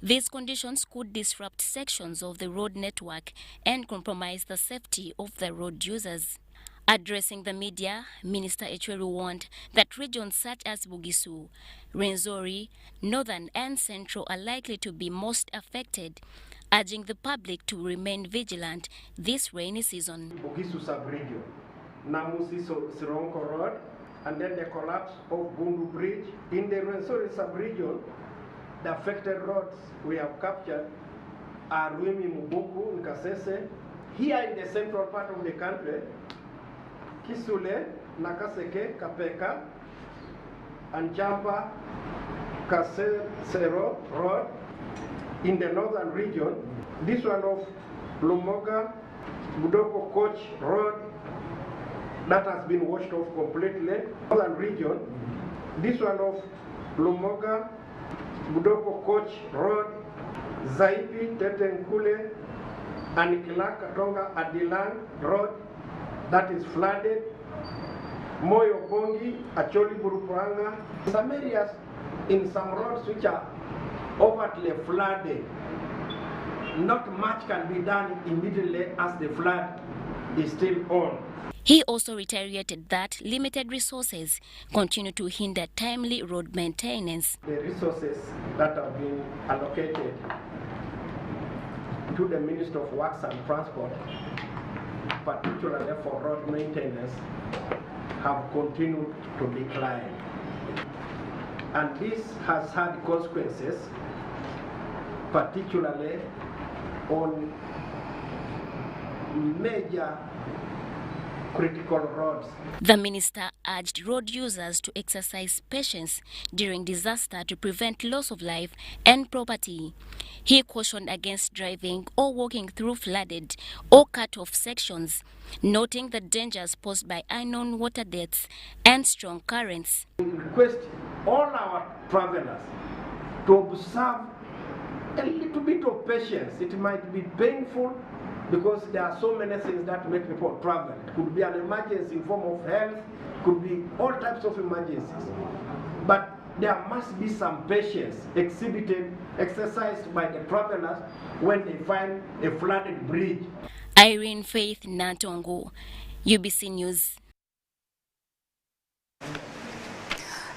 Speaker 8: These conditions could disrupt sections of the road network and compromise the safety of the road users. Addressing the media, Minister Echweru warned that regions such as Bugisu, Rwenzori, Northern and Central are likely to be most affected, urging the public to remain vigilant this rainy season.
Speaker 9: Bugisu sub-region, Namusi Sironko Road, and then the collapse of Bundu Bridge. In the Rwenzori sub-region, the affected roads we have captured are Rwimi, Mubuku, Nkasese. Here in the central part of the country, Kisule, Nakaseke, Kapeka, and Jamba, Kasero Road. In the northern region, this one of Lumoga, Budoko Coach Road, that has been washed off completely. Northern region, this one of Lumoga, Budoko Coach Road, Zaipi, Tetenkule, and Kilakatonga Adilan Road, that is flooded. Moyo Bongi, Acholi Burupuranga. Some areas in some roads which are overtly flooded, not much can be done immediately as the flood is still on.
Speaker 8: He also reiterated that limited resources continue to hinder timely road maintenance.
Speaker 9: The resources that have been allocated to the Ministry of Works and Transport, particularly for road maintenance, have continued to decline. And this has had consequences, particularly on major critical roads.
Speaker 8: The minister urged road users to exercise patience during disaster to prevent loss of life and property. He cautioned against driving or walking through flooded or cut-off sections, noting the dangers posed by unknown water depths and strong currents.
Speaker 9: We request all our travelers to observe a little bit of patience. It might be painful because there are so many things that make people travel. It could be an emergency in form of health, could be all types of emergencies. But there must be some patience exercised by the travelers when they find a flooded bridge.
Speaker 8: Irene Faith Natongo, UBC News.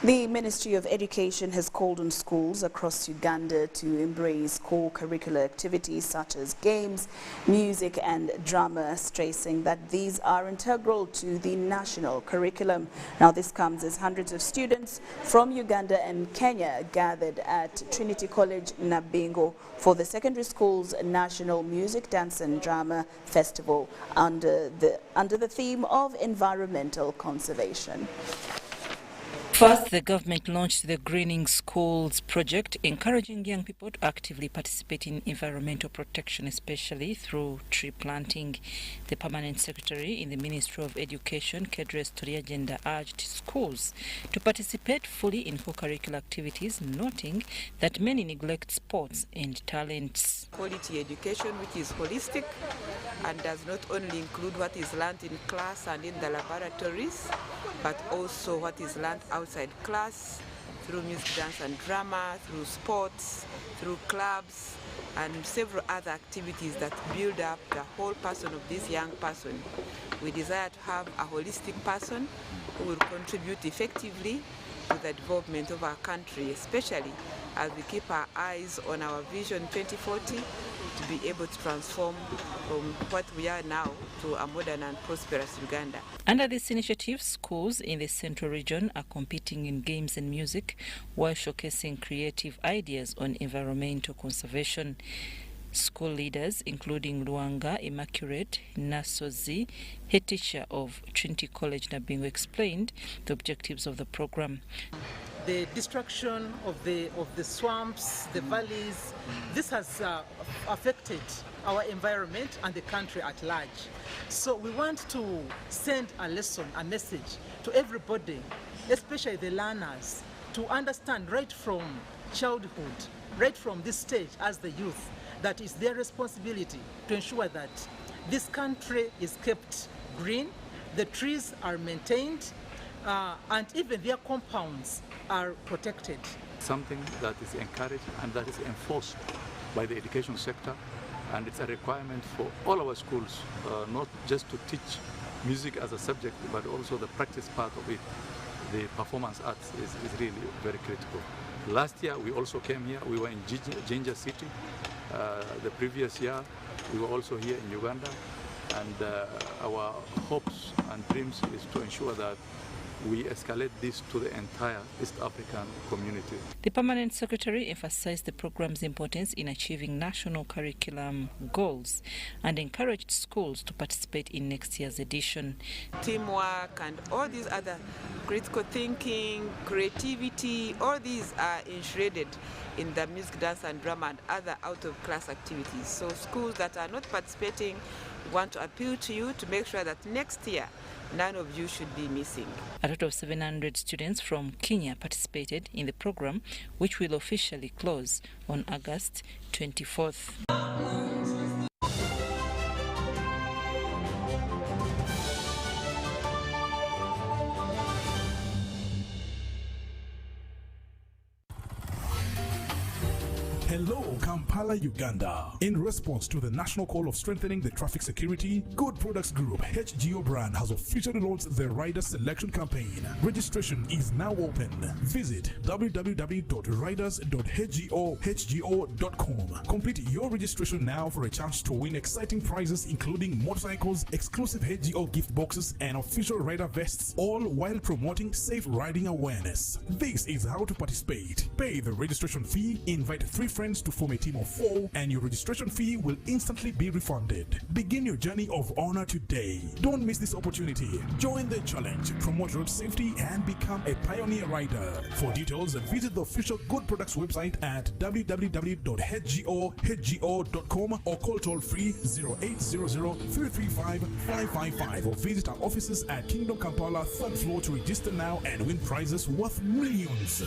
Speaker 1: The Ministry of Education has called on schools across Uganda to embrace co-curricular activities such as games, music and drama, stressing that these are integral to the national curriculum. Now this comes as hundreds of students from Uganda and Kenya gathered at Trinity College Nabingo for the secondary school's National Music, Dance and Drama Festival under the theme of environmental conservation.
Speaker 10: First, the government launched the Greening Schools project, encouraging young people to actively participate in environmental protection, especially through tree planting. The permanent secretary in the Ministry of Education, Kedres Toriagenda, urged schools to participate fully in co-curricular activities, noting that many neglect sports and talents.
Speaker 14: Quality education, which is holistic and does not only include what is learned in class and in the laboratories, but also what is learned outside class through music, dance and drama, through sports, through clubs and several other activities that build up the whole person of this young person. We desire to have a holistic person who will contribute effectively to the development of our country, especially as we keep our eyes on our Vision 2040 to be able to transform from what we are now to a modern and prosperous Uganda.
Speaker 10: Under this initiative, schools in the central region are competing in games and music while showcasing creative ideas on environmental conservation. School leaders, including Luanga Immaculate Nasozi, head teacher of Trinity College Nabingo, explained the objectives of the program.
Speaker 15: The destruction of the swamps, the valleys, this has affected our environment and the country at large. So we want to send a lesson, a message to everybody, especially the learners, to understand right from childhood, right from this stage as the youth, that is their responsibility to ensure that this country is kept green, the trees are maintained, and even their compounds are protected.
Speaker 22: Something that is encouraged and that is enforced by the education sector, and it's a requirement for all our schools, not just to teach music as a subject, but also the practice part of it. The performance arts is really very critical. Last year we also came here, we were in Jinja City. The previous year we were also here in Uganda, and our hopes and dreams is to ensure that we escalate this to the entire East African community.
Speaker 10: The permanent secretary emphasized the program's importance in achieving national curriculum goals and encouraged schools to participate in next year's edition.
Speaker 14: Teamwork and all these other critical thinking, creativity, all these are enshrouded in the music, dance and drama and other out-of-class activities. So schools that are not participating We want to appeal to you to make sure that next year, none of you should be missing.
Speaker 10: A total of 700 students from Kenya participated in the program, which will officially close on August 24th.
Speaker 4: Hello, Kampala, Uganda. In response to the national call of strengthening the traffic security, Good Products Group HGO brand has officially launched the rider selection campaign. Registration is now open. Visit www.riders.hgo.com. Complete your registration now for a chance to win exciting prizes including motorcycles, exclusive HGO gift boxes, and official rider vests, all while promoting safe riding awareness. This is how to participate. Pay the registration fee, invite 3 friends to form a team of 4, and your registration fee will instantly be refunded. Begin your journey of honor today. Don't miss this opportunity. Join the challenge, promote road safety, and become a pioneer rider. For details, visit the official Good Products website at www.hgo.com or call toll-free 0800-335-555 or visit our offices at Kingdom Kampala 3rd floor to register now and win prizes worth millions.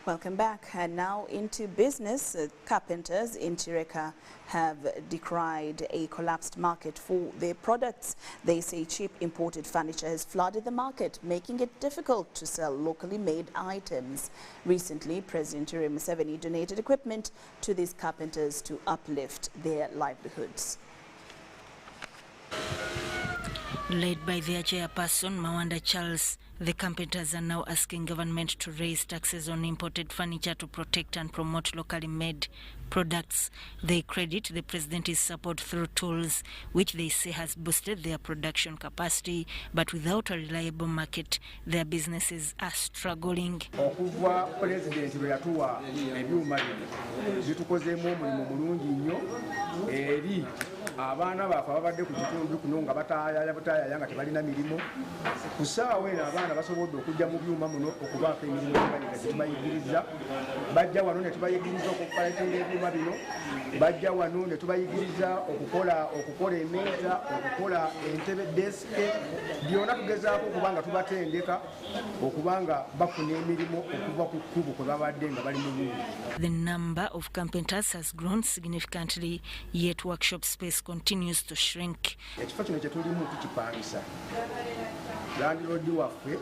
Speaker 1: Welcome back. And now into business. Carpenters in Chireka have decried a collapsed market for their products. They say cheap imported furniture has flooded the market, making it difficult to sell locally made items. Recently, President Yoweri Museveni donated equipment to these carpenters to uplift their livelihoods.
Speaker 7: Led by their chairperson, Mawanda Charles, the carpenters are now asking government to raise taxes on imported furniture to protect and promote locally made products. They credit the president's support through tools, which they say has boosted their production capacity, but without a reliable market, their businesses are struggling.
Speaker 9: Abaana bafa babadde ku kitundu kuno nga bataayaya nga tebalina mirimu. Ku ssaawa eno abaana basobodde okujja mu byuma muno okubaako emirimu nga tetubayigiriza. Bajja wano ne tubayigiriza okukolatinga ebyuma bino. Bajja wano ne tubayigiriza okukola emmeeza, okukola entebe desike. Byonna tugezaako okuba nga tubatendeka okuba nga bafuna emirimu okuva ku kkubo kwe babadde nga bali mu byuma.
Speaker 7: The number of carpenters has grown significantly, yet workshop space continues to shrink.
Speaker 9: Ekifo kino kye tulimu tukipangisa. Landlord waffe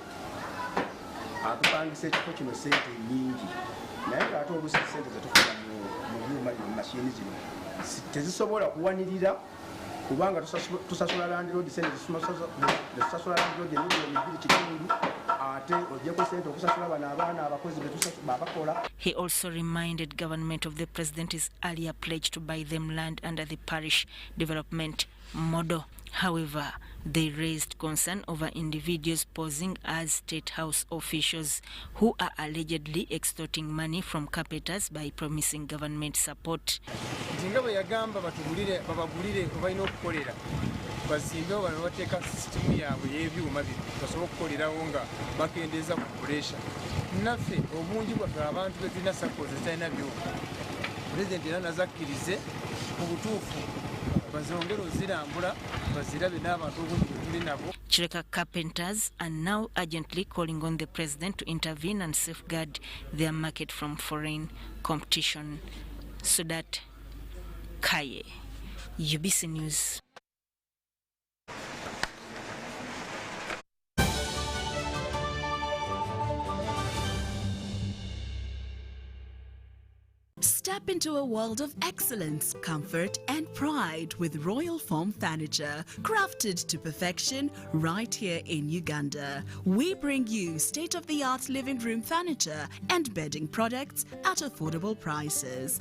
Speaker 9: atupangisa ekifo kino sente nnyingi. Naye ate oluusi sente zetufuna mu byuma bino mu mashini zino tezisobola kuwanirira kubanga tusasula landlord sente tusasula landlord emiliyoni 2.5 ate ogyeko sente okusasula bano abaana abakozi babakola.
Speaker 7: He also reminded government of the president's earlier pledge to buy them land under the parish development model. However, they raised concern over individuals posing as State House officials who are allegedly extorting money from carpenters by promising government support.
Speaker 12: Bazimbe bano bateeka sisitimu yaabwe y'ebyuma bino basobola okukolerawo nga bakendeeza ku puresha. Naffe obungi bwaffe abantu bezirina sakozi zitalina byuma. Pulezidenti era nazakkirize mu butuufu bazongere ozirambula bazirabe n'abantu obungi bwe tuli nabo.
Speaker 7: Chireka carpenters are now urgently calling on the president to intervene and safeguard their market from foreign competition. Sudat Kaye, UBC News.
Speaker 23: Step into a world of excellence, comfort, and pride with Royal Foam Furniture, crafted to perfection right here in Uganda. We bring you state-of-the-art living room furniture and bedding products at affordable prices.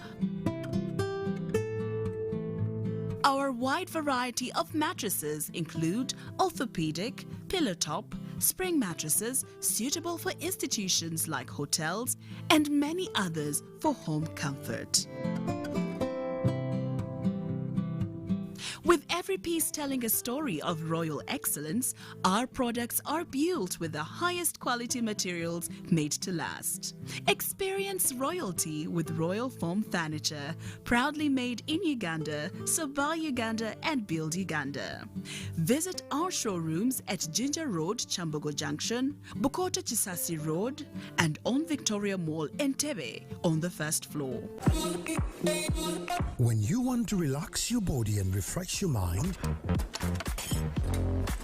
Speaker 23: Our wide variety of mattresses include orthopedic, pillow top, spring mattresses suitable for institutions like hotels, and many others for home comfort. With every every piece telling a story of royal excellence, our products are built with the highest quality materials made to last. Experience royalty with Royal Foam Furniture, proudly made in Uganda, so buy Uganda and build Uganda. Visit our showrooms at Ginger Road, Chambogo Junction, Bukoto Chisasi Road, and on Victoria Mall, Entebbe, on the first floor.
Speaker 19: When you want to relax your body and refresh your mind,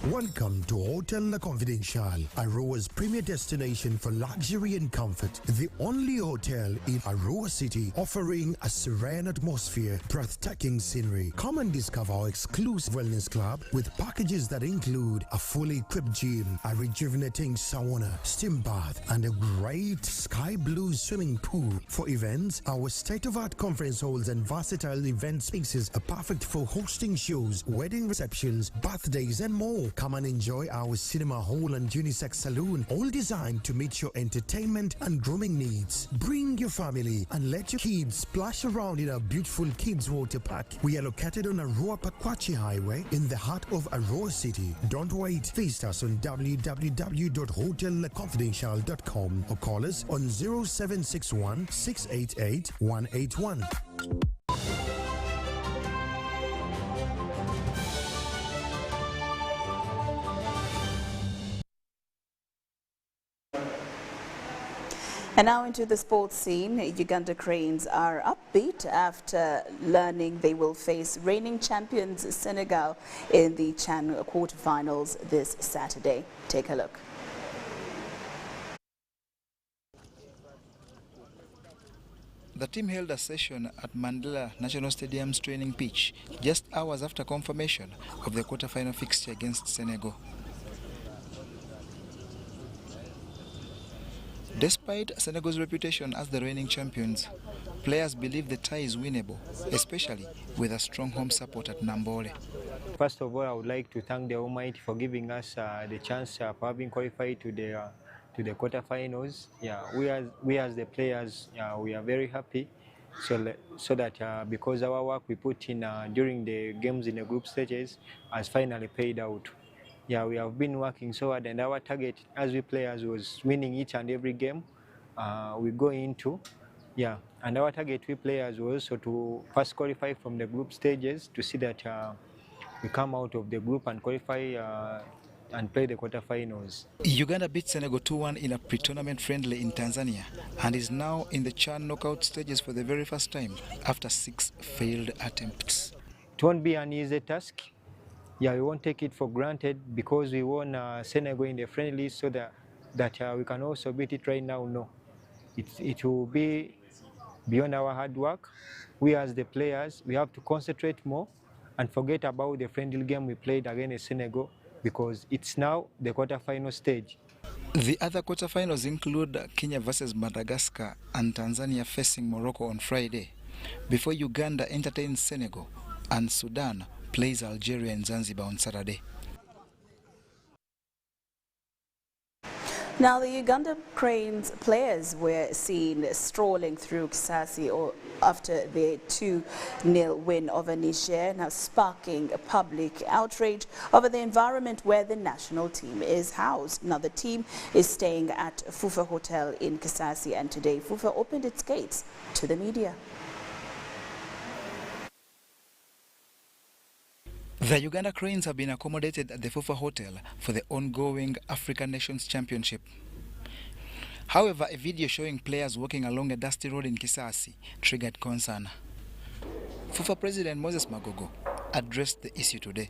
Speaker 19: welcome to Hotel La Confidential, Aroa's premier destination for luxury and comfort. The only hotel in Aroa City offering a serene atmosphere, breathtaking scenery. Come and discover our exclusive wellness club with packages that include a fully equipped gym, a rejuvenating sauna, steam bath, and a great sky blue swimming pool. For events, our state-of-art conference halls and versatile event spaces are perfect for hosting shows, wedding receptions, birthdays, and more. Come and enjoy our cinema hall and unisex saloon, all designed to meet your entertainment and grooming needs. Bring your family and let your kids splash around in our beautiful kids water park. We are located on Aroa Pakwachi Highway in the heart of Aroa City. Don't wait. Visit us on www.hotelconfidential.com or call us on 0761 688 181.
Speaker 1: And now into the sports scene. Uganda Cranes are upbeat after learning they will face reigning champions Senegal in the CHAN quarterfinals this Saturday. Take a look.
Speaker 3: The team held a session at Mandela National Stadium's training pitch just hours after confirmation of the quarterfinal fixture against Senegal. Despite Senegal's reputation as the reigning champions, players believe the tie is winnable, especially with a strong home support at Nambole.
Speaker 17: First of all, I would like to thank the Almighty for giving us the chance of having qualified to the quarterfinals. Yeah, we as the players, we are very happy. So that because our work we put in during the games in the group stages has finally paid out. Yeah, we have been working so hard, and our target as we players was winning each and every game we go into. Yeah, and our target we players was also to first qualify from the group stages to see that we come out of the group and qualify and play the quarterfinals.
Speaker 3: Uganda beat Senegal 2-1 in a pre-tournament friendly in Tanzania and is now in the CHAN knockout stages for the very first time after 6 failed attempts.
Speaker 17: It won't be an easy task. Yeah, we won't take it for granted because we won Senegal in the friendly, so that we can also beat it right now. No, it will be beyond our hard work. We as the players, we have to concentrate more and forget about the friendly game we played against Senegal, because it's now the quarterfinal stage.
Speaker 3: The other quarterfinals include Kenya versus Madagascar and Tanzania facing Morocco on Friday, before Uganda entertains Senegal and Sudan plays Algeria and Zanzibar on Saturday.
Speaker 1: Now, the Uganda Cranes players were seen strolling through Kisasi after their 2-0 win over Niger, now sparking a public outrage over the environment where the national team is housed. Now, the team is staying at Fufa Hotel in Kisasi, and today Fufa opened its gates to the media.
Speaker 3: The Uganda Cranes have been accommodated at the Fufa Hotel for the ongoing African Nations Championship. However, a video showing players walking along a dusty road in Kisasi triggered concern. Fufa President Moses Magogo addressed the issue today.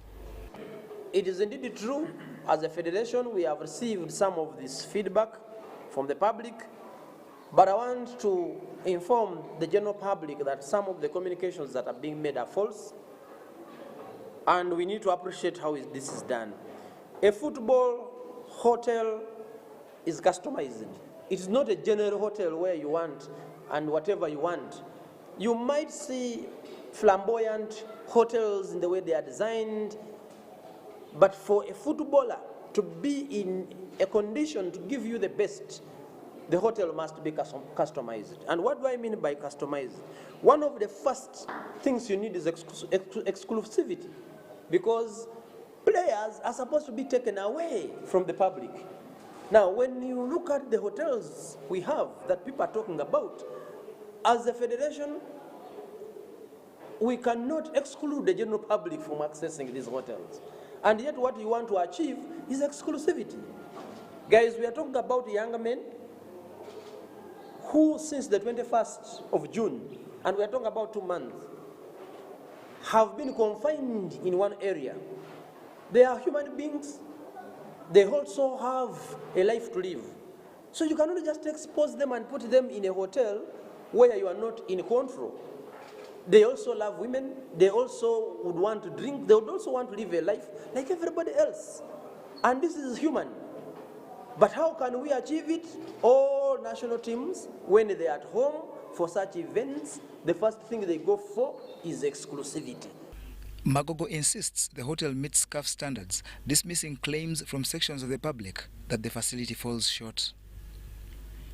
Speaker 18: It is indeed true, as a federation, we have received some of this feedback from the public, but I want to inform the general public that some of the communications that are being made are false, and we need to appreciate how this is done. A football hotel is customized. It is not a general hotel where you want and whatever you want. You might see flamboyant hotels in the way they are designed, but for a footballer to be in a condition to give you the best, the hotel must be customized. And what do I mean by customized? One of the first things you need is exclusivity. because players are supposed to be taken away from the public. Now, when you look at the hotels we have that people are talking about, as a federation, we cannot exclude the general public from accessing these hotels. And yet what we want to achieve is exclusivity. Guys, we are talking about young men who, since the 21st of June, and we are talking about 2 months, have been confined in one area. They are human beings. They also have a life to live. So you cannot just expose them and put them in a hotel where you are not in control. They also love women. They also would want to drink. They would also want to live a life like everybody else. And this is human. But how can we achieve it? All national teams, when they are at home for such events, the first thing they go for is exclusivity.
Speaker 3: Magogo insists the hotel meets CAF standards, dismissing claims from sections of the public that the facility falls short.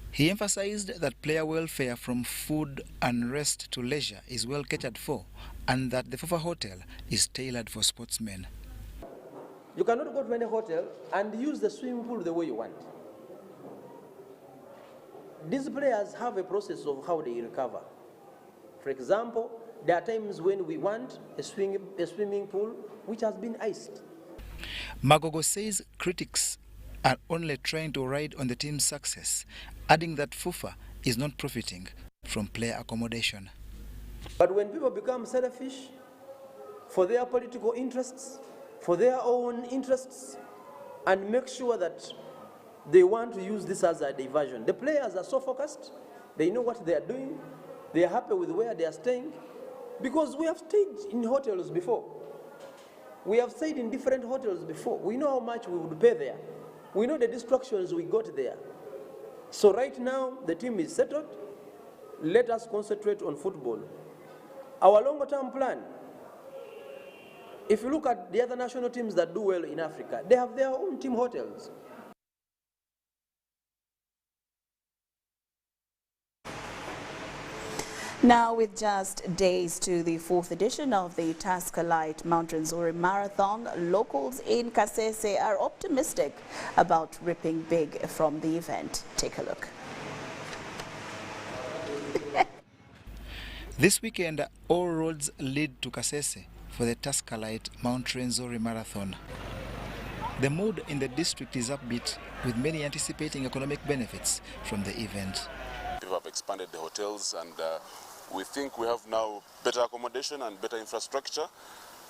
Speaker 3: He emphasized that player welfare from food and rest to leisure is well catered for, and that the Fufa hotel is tailored for sportsmen.
Speaker 18: You cannot go to any hotel and use the swimming pool the way you want. These players have a process of how they recover. For example, there are times when we want a swimming pool which has been iced.
Speaker 3: Magogo says critics are only trying to ride on the team's success, adding that FUFA is not profiting from player accommodation.
Speaker 18: But when people become selfish for their political interests, for their own interests, and make sure that they want to use this as a diversion, the players are so focused, they know what they are doing, they are happy with where they are staying, because we have stayed in hotels before. We have stayed in different hotels before. We know how much we would pay there. We know the distractions we got there. So right now, the team is settled. Let us concentrate on football. Our longer-term plan, if you look at the other national teams that do well in Africa, they have their own team hotels.
Speaker 1: Now, with just days to the 4th edition of the Tascalite Mount Rwenzori Marathon, locals in Kasese are optimistic about reaping big from the event. Take a look.
Speaker 3: This weekend, all roads lead to Kasese for the Tascalite Mount Rwenzori Marathon. The mood in the district is upbeat, with many anticipating economic benefits from the event.
Speaker 11: People have expanded the hotels, and we think we have now better accommodation and better infrastructure.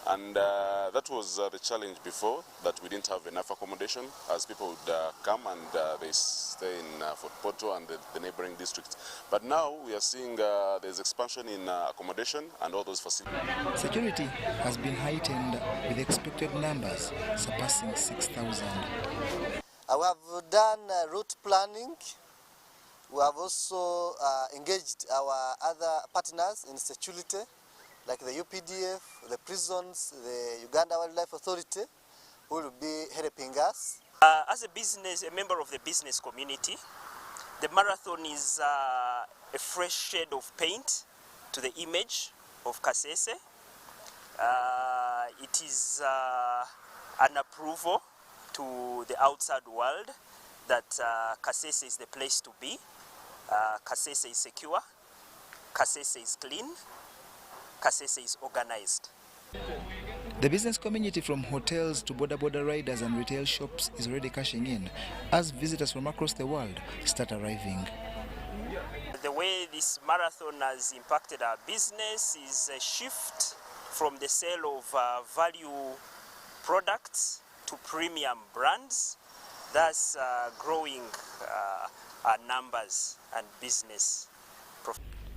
Speaker 11: And that was the challenge before, that we didn't have enough accommodation, as people would come and they stay in Fort Porto and the neighboring districts. But now we are seeing there's expansion in accommodation and all those facilities.
Speaker 3: Security has been heightened with expected numbers surpassing 6,000.
Speaker 13: We have done route planning. We have also engaged our other partners in security, like the UPDF, the prisons, the Uganda Wildlife Authority, who will be helping us.
Speaker 16: As a member of the business community, the marathon is a fresh shade of paint to the image of Kasese. It is an approval to the outside world that Kasese is the place to be. Kasese is secure, Kasese is clean, Kasese is organized.
Speaker 3: The business community, from hotels to border riders and retail shops, is already cashing in as visitors from across the world start arriving.
Speaker 16: The way this marathon has impacted our business is a shift from the sale of value products to premium brands, thus growing our numbers and business.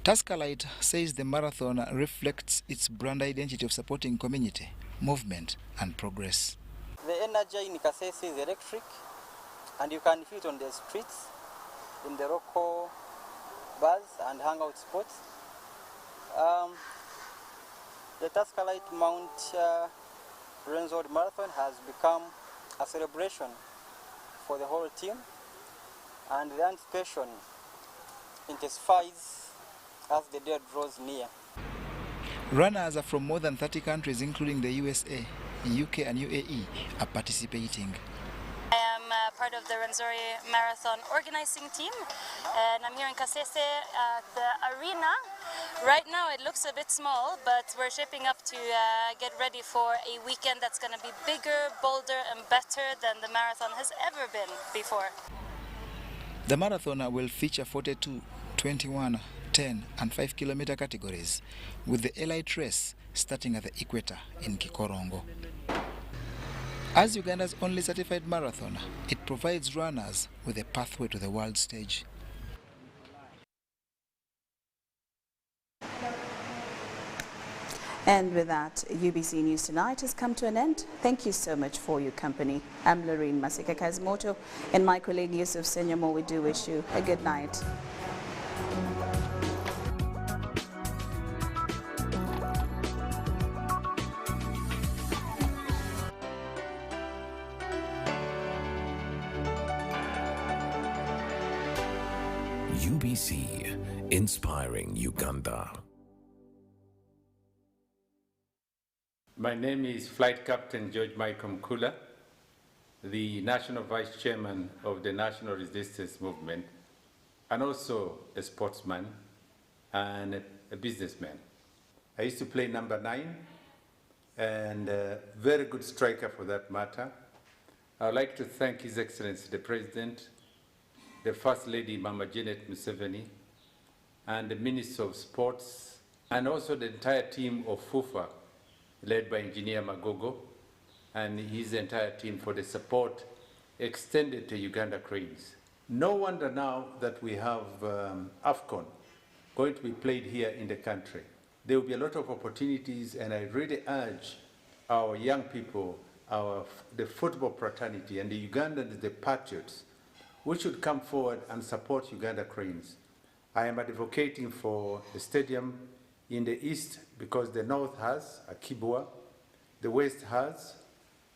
Speaker 3: Tascalite says the marathon reflects its brand identity of supporting community, movement and progress.
Speaker 24: The energy in Kasese is electric, and you can feel it on the streets, in the local bars and hangout spots. The Tascalite Mount Rwenzori Marathon has become a celebration for the whole team, and the anticipation intensifies as the day draws near.
Speaker 3: Runners are from more than 30 countries, including the USA, UK and UAE are participating.
Speaker 2: I am part of the Rwenzori Marathon organizing team, and I'm here in Kasese at the arena. Right now it looks a bit small, but we're shaping up to get ready for a weekend that's going to be bigger, bolder and better than the marathon has ever been before.
Speaker 3: The marathon will feature 42, 21, 10 and 5 kilometer categories, with the elite race starting at the equator in Kikorongo. As Uganda's only certified marathon, it provides runners with a pathway to the world stage.
Speaker 1: And with that, UBC News Tonight has come to an end. Thank you so much for your company. I'm Lorraine Masika Kazimoto, and my colleague Yusuf Senyamo. We do wish you a good night.
Speaker 6: UBC, inspiring Uganda.
Speaker 20: My name is Flight Captain George Michael Mkula, the National Vice Chairman of the National Resistance Movement, and also a sportsman and a businessman. I used to play number 9 and a very good striker for that matter. I would like to thank His Excellency the President, the First Lady Mama Janet Museveni, and the Minister of Sports, and also the entire team of FUFA, led by Engineer Magogo, and his entire team for the support extended to Uganda Cranes. No wonder now that we have AFCON going to be played here in the country. There will be a lot of opportunities, and I really urge our young people, the football fraternity, and the Ugandans, the patriots, we should come forward and support Uganda Cranes. I am advocating for the stadium in the east because the north has Akibwa, the west has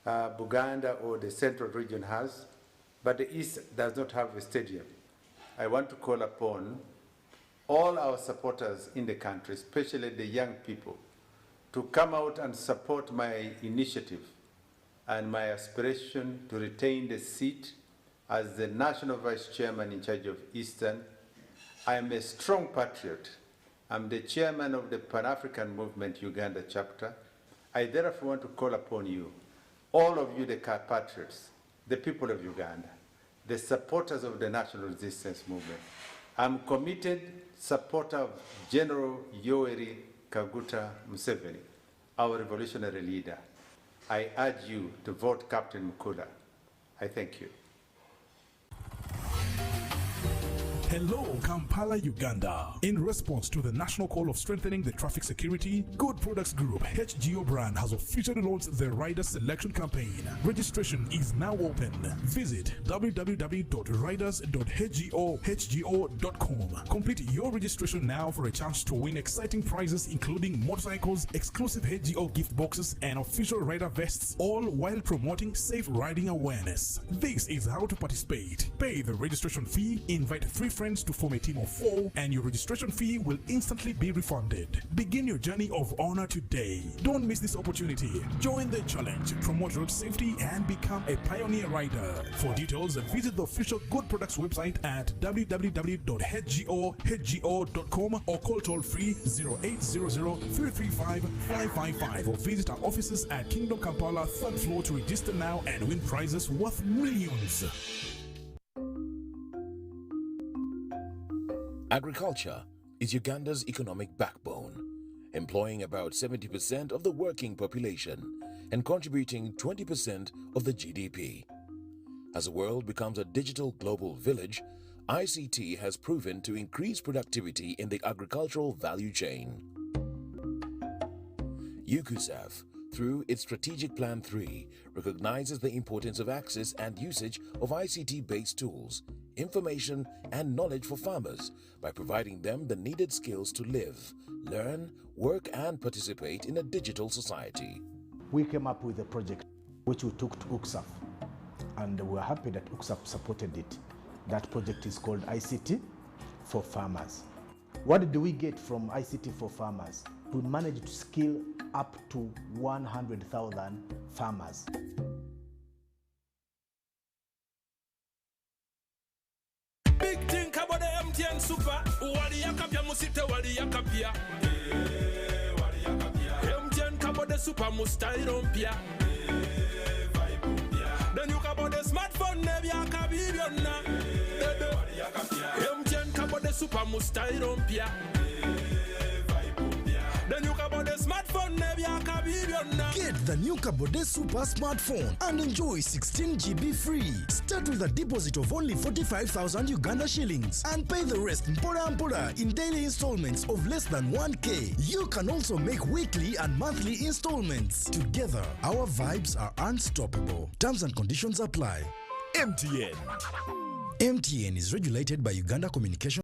Speaker 20: Buganda, or the central region has, but the east does not have a stadium. I want to call upon all our supporters in the country, especially the young people, to come out and support my initiative and my aspiration to retain the seat as the National Vice Chairman in charge of Eastern. I am a strong patriot. I'm the chairman of the Pan-African Movement Uganda chapter. I therefore want to call upon you, all of you, the patriots, the people of Uganda, the supporters of the National Resistance Movement. I'm committed supporter of General Yoweri Kaguta Museveni, our revolutionary leader. I urge you to vote Captain Mkula. I thank you.
Speaker 4: Hello, Kampala, Uganda. In response to the national call of strengthening the traffic security, Good Products Group HGO brand has officially launched the Rider Selection Campaign. Registration is now open. Visit www.riders.hgo.com. Complete your registration now for a chance to win exciting prizes including motorcycles, exclusive HGO gift boxes, and official rider vests, all while promoting safe riding awareness. This is how to participate. Pay the registration fee, invite 3 friends to form a team of 4, and your registration fee will instantly be refunded. Begin your journey of honor today. Don't miss this opportunity. Join the challenge, promote road safety, and become a pioneer rider. For details, visit the official Good Products website at www.hgo.com or call toll-free 0800-335-555 or visit our offices at Kingdom Kampala, 3rd floor to register now and win prizes worth millions.
Speaker 6: Agriculture is Uganda's economic backbone, employing about 70% of the working population and contributing 20% of the GDP. As the world becomes a digital global village, ICT has proven to increase productivity in the agricultural value chain. UCUSAF, through its Strategic Plan 3, recognizes the importance of access and usage of ICT-based tools, information and knowledge for farmers by providing them the needed skills to live, learn, work and participate in a digital society.
Speaker 21: We came up with a project which we took to UCSAF, and we're happy that UCSAF supported it. That project is called ICT for Farmers. What did we get from ICT for Farmers? We managed to skill up to 100,000 farmers.
Speaker 5: Big think about the MTN Super. Wali yakapia musite wali yakapia. MTN kabo the Super mustairompia. Then you kabo the smartphone nebi yakabibiona. MTN kabo the Super mustairompia. Then you kabo the smartphone nebi yakabibiona.
Speaker 19: Get the new Kabode Super smartphone and enjoy 16 GB free. Start with a deposit of only 45,000 Uganda shillings and pay the rest mpora in daily installments of less than 1K. You can also make weekly and monthly installments. Together, our vibes are unstoppable. Terms and conditions apply.
Speaker 8: MTN.
Speaker 19: MTN is regulated by Uganda Communication